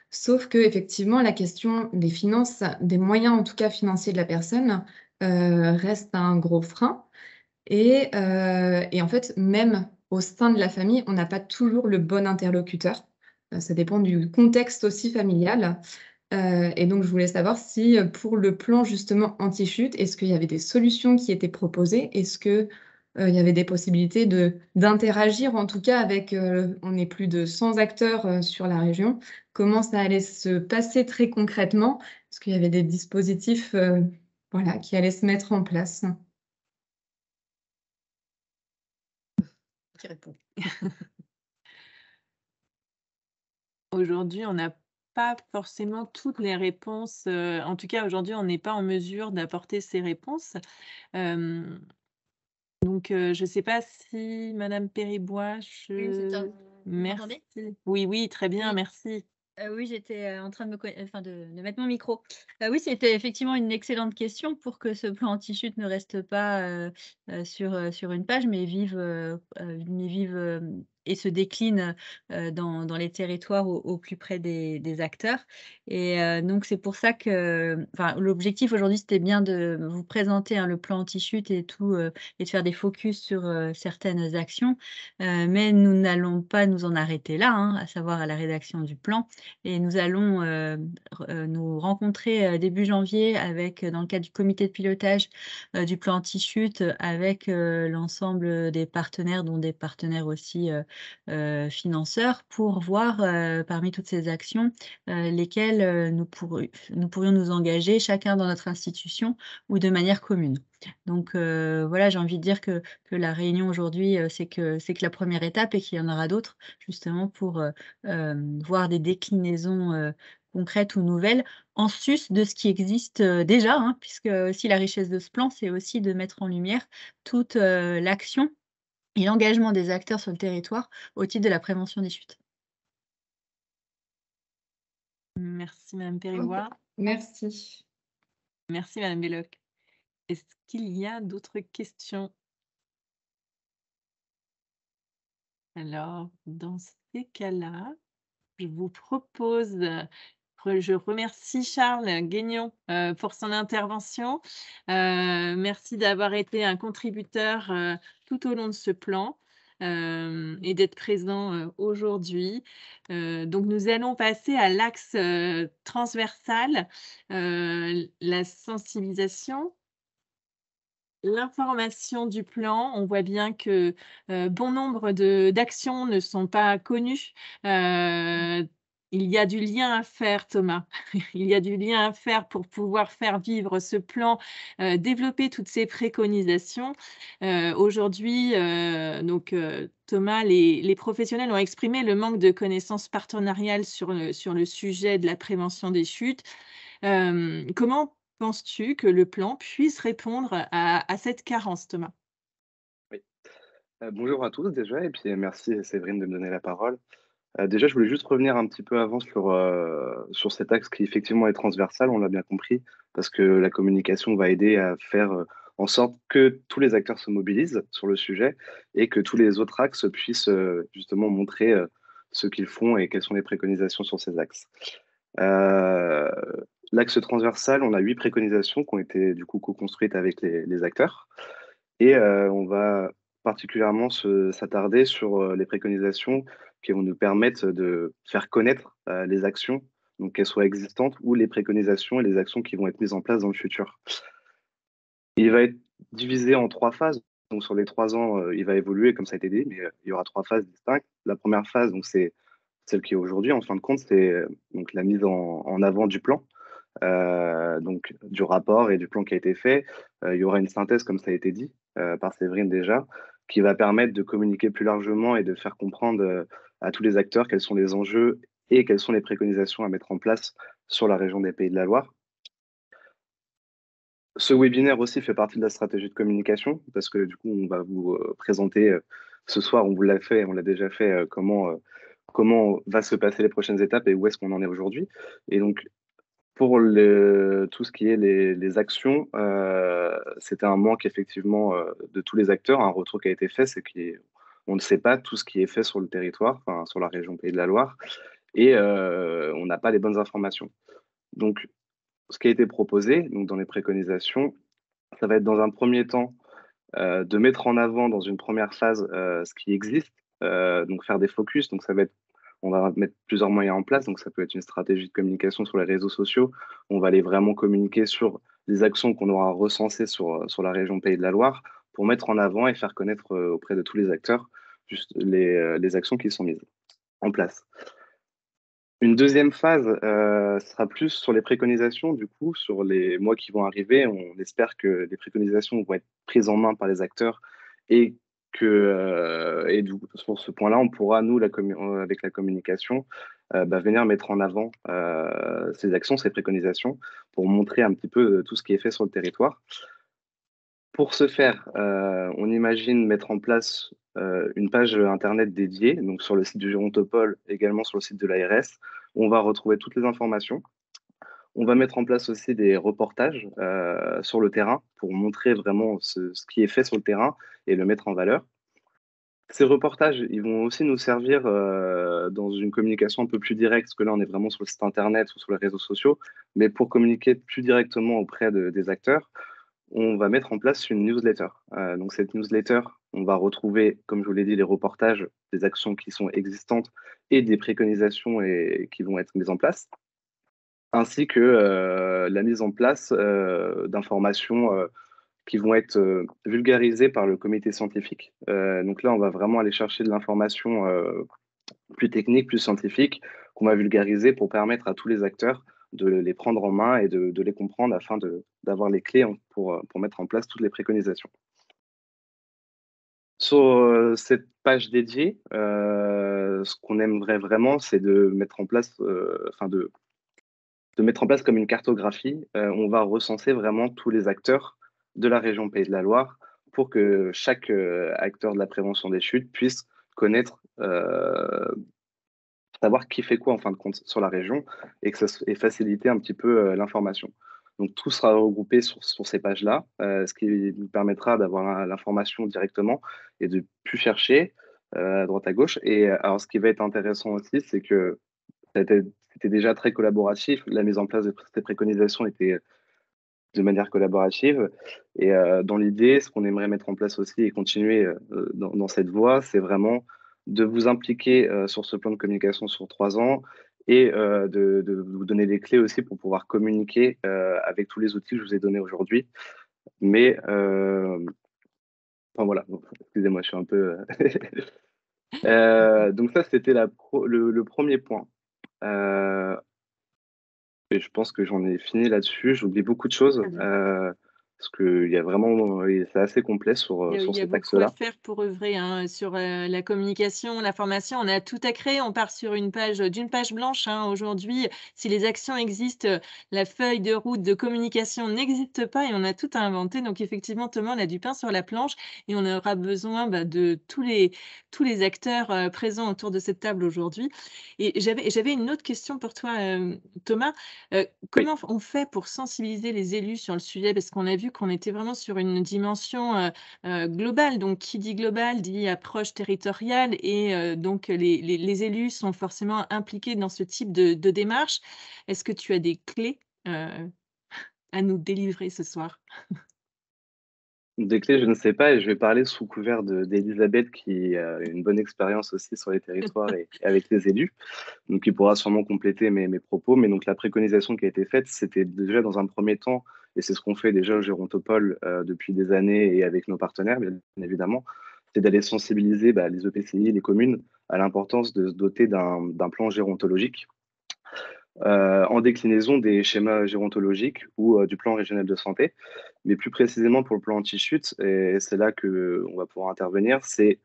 Sauf que effectivement, la question des finances, des moyens en tout cas financiers de la personne, reste un gros frein. Et en fait, même au sein de la famille, on n'a pas toujours le bon interlocuteur. Ça dépend du contexte aussi familial. Et donc, je voulais savoir si, pour le plan justement anti-chute, est-ce qu'il y avait des solutions qui étaient proposées? Est-ce que, il y avait des possibilités d'interagir en tout cas avec, on est plus de 100 acteurs, sur la région. Comment ça allait se passer très concrètement? Est-ce qu'il y avait des dispositifs, voilà, qui allaient se mettre en place? qui répond. Aujourd'hui, on n'a pas forcément toutes les réponses. En tout cas, aujourd'hui, on n'est pas en mesure d'apporter ces réponses. Donc, je ne sais pas si Madame Péribois, Oui, c'est ça. Vous m'entendez? merci. Oui, oui, très bien, Oui. merci. Oui, j'étais en train de mettre mon micro. Oui, c'était effectivement une excellente question pour que ce plan anti-chute ne reste pas sur une page, mais vive et se décline dans les territoires au plus près des acteurs. Et donc, c'est pour ça que l'objectif aujourd'hui, c'était bien de vous présenter le plan anti-chute et tout, et de faire des focus sur certaines actions. Mais nous n'allons pas nous en arrêter là, à savoir à la rédaction du plan. Et nous allons nous rencontrer début janvier dans le cadre du comité de pilotage du plan anti-chute avec l'ensemble des partenaires, dont des partenaires aussi financeurs, pour voir parmi toutes ces actions lesquelles nous pourrions nous engager chacun dans notre institution ou de manière commune. Donc voilà, j'ai envie de dire que la réunion aujourd'hui, c'est que la première étape et qu'il y en aura d'autres, justement pour voir des déclinaisons concrètes ou nouvelles, en sus de ce qui existe déjà, puisque aussi la richesse de ce plan, c'est aussi de mettre en lumière toute l'action et l'engagement des acteurs sur le territoire au titre de la prévention des chutes. Merci Madame Péribois. Merci. Merci Madame Belloc. Est-ce qu'il y a d'autres questions? Alors, dans ces cas-là, je vous propose, je remercie Charles Guignon pour son intervention. Merci d'avoir été un contributeur tout au long de ce plan et d'être présent aujourd'hui. Donc, nous allons passer à l'axe transversal, la sensibilisation. L'information du plan, on voit bien que bon nombre d'actions ne sont pas connues. Il y a du lien à faire, Thomas. Il y a du lien à faire pour pouvoir faire vivre ce plan, développer toutes ces préconisations. Aujourd'hui, Thomas, les professionnels ont exprimé le manque de connaissances partenariales sur le sujet de la prévention des chutes. Comment penses-tu que le plan puisse répondre à cette carence, Thomas? Oui. Bonjour à tous déjà, et puis merci Séverine de me donner la parole. Déjà, je voulais juste revenir un petit peu avant sur cet axe qui effectivement est transversal, on l'a bien compris, parce que la communication va aider à faire en sorte que tous les acteurs se mobilisent sur le sujet et que tous les autres axes puissent justement montrer ce qu'ils font et quelles sont les préconisations sur ces axes. L'axe transversal, on a 8 préconisations qui ont été du coup co-construites avec les acteurs. Et on va particulièrement s'attarder sur les préconisations qui vont nous permettre de faire connaître les actions, donc qu'elles soient existantes, ou les préconisations et les actions qui vont être mises en place dans le futur. Il va être divisé en 3 phases. Donc sur les 3 ans, il va évoluer, comme ça a été dit, mais il y aura 3 phases distinctes. La première phase, donc c'est celle qui est aujourd'hui, en fin de compte, c'est donc la mise en avant du plan. Donc du rapport et du plan qui a été fait. Il y aura une synthèse, comme ça a été dit par Séverine déjà, qui va permettre de communiquer plus largement et de faire comprendre à tous les acteurs quels sont les enjeux et quelles sont les préconisations à mettre en place sur la région des Pays de la Loire. Ce webinaire aussi fait partie de la stratégie de communication, parce que du coup, on va vous présenter ce soir, on vous l'a fait, on l'a déjà fait, comment va se passer les prochaines étapes et où est-ce qu'on en est aujourd'hui. Et donc, pour tout ce qui est les actions, c'était un manque effectivement de tous les acteurs. Un retour qui a été fait, c'est qu'on ne sait pas tout ce qui est fait sur le territoire, enfin, sur la région Pays de la Loire, et on n'a pas les bonnes informations. Donc, ce qui a été proposé, donc dans les préconisations, ça va être dans un premier temps de mettre en avant dans une première phase ce qui existe, donc faire des focus. Donc, on va mettre plusieurs moyens en place. Donc, ça peut être une stratégie de communication sur les réseaux sociaux. On va aller vraiment communiquer sur les actions qu'on aura recensées sur la région Pays de la Loire pour mettre en avant et faire connaître auprès de tous les acteurs juste les actions qui sont mises en place. Une deuxième phase sera plus sur les préconisations, du coup, sur les mois qui vont arriver. On espère que les préconisations vont être prises en main par les acteurs et et sur ce point-là, on pourra, nous, avec la communication, venir mettre en avant ces actions, ces préconisations, pour montrer un petit peu tout ce qui est fait sur le territoire. Pour ce faire, on imagine mettre en place une page Internet dédiée, donc sur le site du Gérontopole, également sur le site de l'ARS. On va retrouver toutes les informations. On va mettre en place aussi des reportages sur le terrain pour montrer vraiment ce qui est fait sur le terrain et le mettre en valeur. Ces reportages, ils vont aussi nous servir dans une communication un peu plus directe, parce que là, on est vraiment sur le site Internet ou sur les réseaux sociaux, mais pour communiquer plus directement auprès des acteurs, on va mettre en place une newsletter. Donc cette newsletter, on va retrouver, comme je vous l'ai dit, les reportages des actions qui sont existantes et des préconisations qui vont être mises en place, ainsi que la mise en place d'informations qui vont être vulgarisées par le comité scientifique. Donc là, on va vraiment aller chercher de l'information plus technique, plus scientifique, qu'on va vulgariser pour permettre à tous les acteurs de les prendre en main et de les comprendre afin d'avoir les clés pour mettre en place toutes les préconisations. Sur cette page dédiée, ce qu'on aimerait vraiment, c'est de mettre en place, de mettre en place comme une cartographie. On va recenser vraiment tous les acteurs de la région Pays de la Loire pour que chaque acteur de la prévention des chutes puisse connaître, savoir qui fait quoi en fin de compte sur la région et faciliter un petit peu l'information. Donc tout sera regroupé sur ces pages-là, ce qui nous permettra d'avoir l'information directement et de plus chercher à droite à gauche. Et alors ce qui va être intéressant aussi, c'est que c'était déjà très collaboratif. La mise en place de ces préconisations était de manière collaborative. Et dans l'idée, ce qu'on aimerait mettre en place aussi et continuer dans cette voie, c'est vraiment de vous impliquer sur ce plan de communication sur 3 ans et de vous donner des clés aussi pour pouvoir communiquer avec tous les outils que je vous ai donnés aujourd'hui. Mais, enfin voilà, excusez-moi, je suis un peu... donc ça, c'était le premier point. Et je pense que j'en ai fini là-dessus. J'oublie beaucoup de choses parce qu'il y a vraiment, c'est assez complet sur Il y a cet beaucoup à axe-là. faire pour œuvrer sur la communication, l'information. On a tout à créer. On part sur d'une page blanche aujourd'hui. Si les actions existent, la feuille de route de communication n'existe pas et on a tout à inventer. Donc effectivement, Thomas, on a du pain sur la planche et on aura besoin de tous les acteurs présents autour de cette table aujourd'hui. Et j'avais une autre question pour toi, Thomas. Comment on fait pour sensibiliser les élus sur le sujet? Parce qu'on a vu qu'on était vraiment sur une dimension globale. Donc, qui dit global dit approche territoriale et donc les élus sont forcément impliqués dans ce type de démarche. Est-ce que tu as des clés à nous délivrer ce soir? Des clés, je ne sais pas, et je vais parler sous couvert d'Elisabeth qui a une bonne expérience aussi sur les territoires et avec les élus, donc qui pourra sûrement compléter mes propos. Mais donc la préconisation qui a été faite, c'était déjà dans un premier temps, et c'est ce qu'on fait déjà au Gérontopole depuis des années et avec nos partenaires, bien évidemment, c'est d'aller sensibiliser les EPCI, les communes, à l'importance de se doter d'un plan gérontologique en déclinaison des schémas gérontologiques ou du plan régional de santé. Mais plus précisément pour le plan anti-chute, et c'est là qu'on va pouvoir intervenir, c'est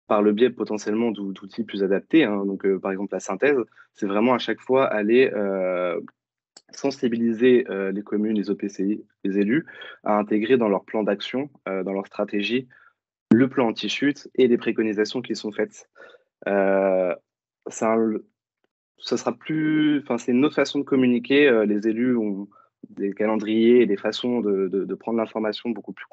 par le biais potentiellement d'outils plus adaptés. Donc, par exemple, la synthèse, c'est vraiment à chaque fois aller sensibiliser les communes, les EPCI, les élus à intégrer dans leur plan d'action, dans leur stratégie, le plan anti-chute et les préconisations qui sont faites. Ça sera c'est une autre façon de communiquer. Les élus ont des calendriers et des façons de prendre l'information beaucoup plus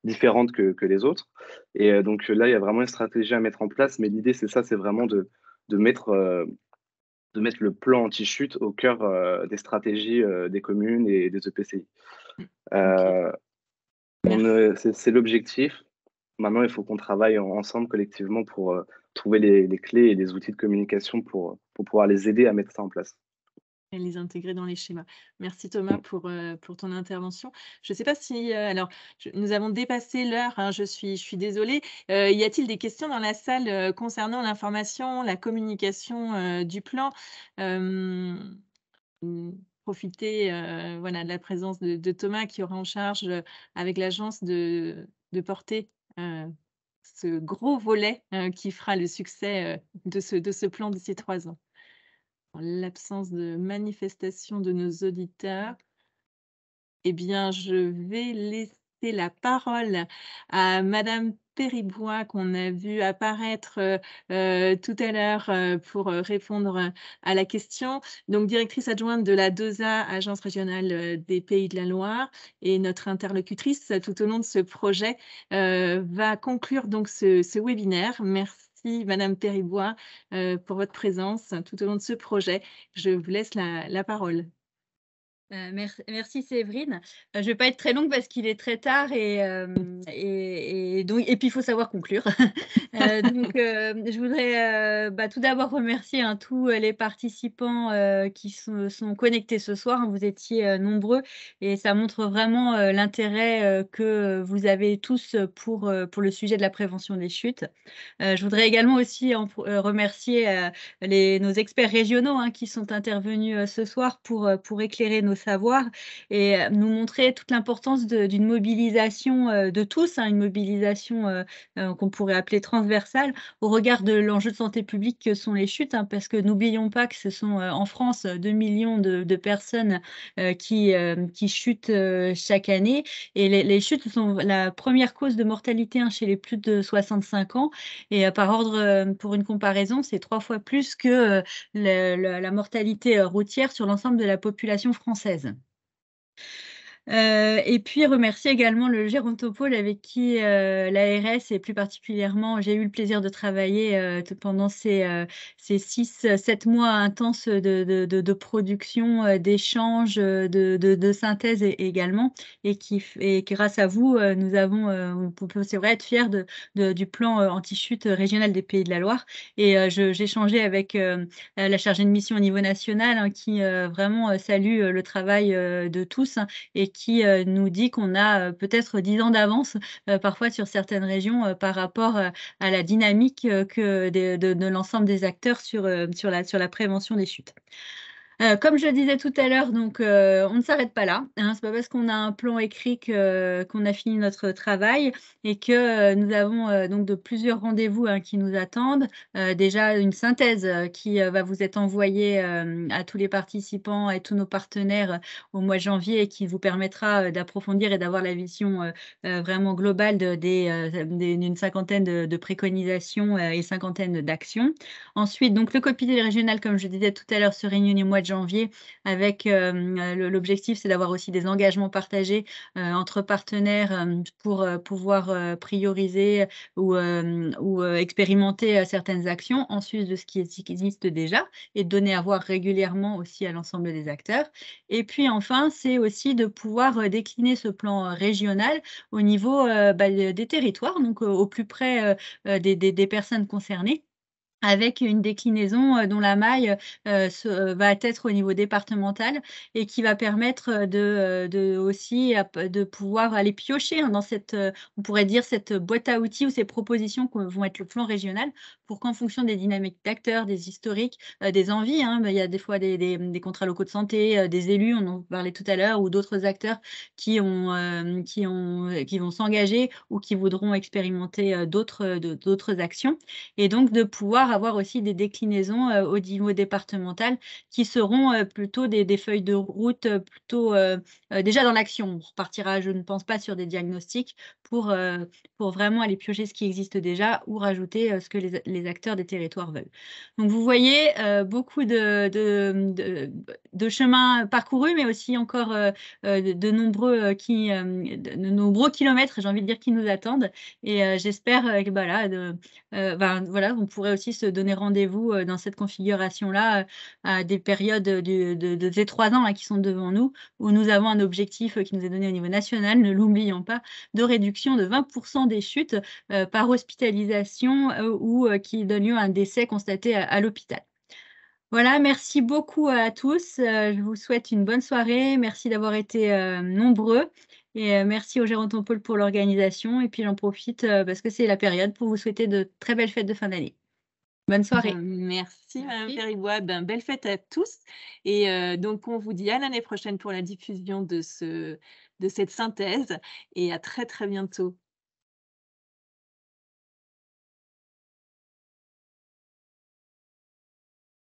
différentes que les autres. Et donc là, il y a vraiment une stratégie à mettre en place. Mais l'idée, c'est ça, c'est vraiment de mettre le plan anti-chute au cœur des stratégies des communes et des EPCI. C'est l'objectif. Maintenant, il faut qu'on travaille ensemble collectivement pour trouver les clés et les outils de communication pour pouvoir les aider à mettre ça en place. Et les intégrer dans les schémas. Merci Thomas pour ton intervention. Je ne sais pas si alors nous avons dépassé l'heure, je suis désolée. Y a-t-il des questions dans la salle concernant l'information, la communication du plan? Profiter voilà, de la présence de Thomas qui aura en charge avec l'agence de porter ce gros volet qui fera le succès de ce plan d'ici 3 ans. En l'absence de manifestation de nos auditeurs, eh bien, je vais laisser la parole à Madame Péribois qu'on a vu apparaître tout à l'heure pour répondre à la question. Donc, directrice adjointe de la DOSA, Agence régionale des Pays de la Loire, et notre interlocutrice tout au long de ce projet va conclure donc ce webinaire. Merci Madame Péribois pour votre présence tout au long de ce projet. Je vous laisse la parole. Merci Séverine. Je ne vais pas être très longue parce qu'il est très tard et puis il faut savoir conclure. Je voudrais tout d'abord remercier tous les participants qui sont connectés ce soir. Vous étiez nombreux et ça montre vraiment l'intérêt que vous avez tous pour le sujet de la prévention des chutes. Je voudrais également aussi remercier nos experts régionaux qui sont intervenus ce soir pour éclairer nos savoirs et nous montrer toute l'importance d'une mobilisation de tous, une mobilisation qu'on pourrait appeler transversale au regard de l'enjeu de santé publique que sont les chutes, parce que n'oublions pas que ce sont en France 2 millions de personnes qui chutent chaque année et les chutes sont la première cause de mortalité chez les plus de 65 ans et par ordre, pour une comparaison, c'est 3 fois plus que la mortalité routière sur l'ensemble de la population française. Et puis remercier également le Gérontopole avec qui l'ARS et plus particulièrement j'ai eu le plaisir de travailler pendant ces 6-7 mois intenses de production, d'échanges, de synthèse également et grâce à vous, on peut c'est vrai être fiers du plan anti-chute régional des Pays de la Loire et j'échangeais avec la chargée de mission au niveau national qui vraiment salue le travail de tous et qui nous dit qu'on a peut-être 10 ans d'avance parfois sur certaines régions par rapport à la dynamique de l'ensemble des acteurs sur la prévention des chutes. Comme je le disais tout à l'heure, donc on ne s'arrête pas là. C'est pas parce qu'on a un plan écrit qu'on a fini notre travail et que nous avons donc de plusieurs rendez-vous qui nous attendent. Déjà une synthèse qui va vous être envoyée à tous les participants et tous nos partenaires au mois de janvier et qui vous permettra d'approfondir et d'avoir la vision vraiment globale d'une cinquantaine de préconisations et cinquantaine d'actions. Ensuite, donc le comité régional, comme je disais tout à l'heure, se réunit au mois de janvier avec l'objectif, c'est d'avoir aussi des engagements partagés entre partenaires pour pouvoir prioriser ou expérimenter certaines actions en sus de ce qui existe déjà et de donner à voir régulièrement aussi à l'ensemble des acteurs. Et puis enfin, c'est aussi de pouvoir décliner ce plan régional au niveau des territoires, donc au plus près des personnes concernées, avec une déclinaison dont la maille va être au niveau départemental et qui va permettre aussi de pouvoir aller piocher dans cette, on pourrait dire, cette boîte à outils ou ces propositions que vont être le plan régional pour qu'en fonction des dynamiques d'acteurs, des historiques, des envies, il y a des fois des contrats locaux de santé, des élus, on en parlait tout à l'heure, ou d'autres acteurs qui vont s'engager ou qui voudront expérimenter d'autres actions et donc de pouvoir avoir aussi des déclinaisons au niveau départemental qui seront plutôt des feuilles de route plutôt déjà dans l'action. On repartira, je ne pense pas, sur des diagnostics pour vraiment aller piocher ce qui existe déjà ou rajouter ce que les acteurs des territoires veulent. Donc vous voyez beaucoup de chemins parcourus, mais aussi encore de nombreux kilomètres, j'ai envie de dire, qui nous attendent. Et j'espère que voilà, on pourrait aussi se donner rendez-vous dans cette configuration-là à des périodes de ces 3 ans là, qui sont devant nous, où nous avons un objectif qui nous est donné au niveau national, ne l'oublions pas, de réduction de 20% des chutes par hospitalisation ou qui donne lieu à un décès constaté à l'hôpital. Voilà, merci beaucoup à tous. Je vous souhaite une bonne soirée. Merci d'avoir été nombreux. Et merci au Gérontopole pour l'organisation. Et puis j'en profite parce que c'est la période pour vous souhaiter de très belles fêtes de fin d'année. Bonne soirée. Merci Madame Péribois. Belle fête à tous. Et donc on vous dit à l'année prochaine pour la diffusion de cette synthèse et à très très bientôt.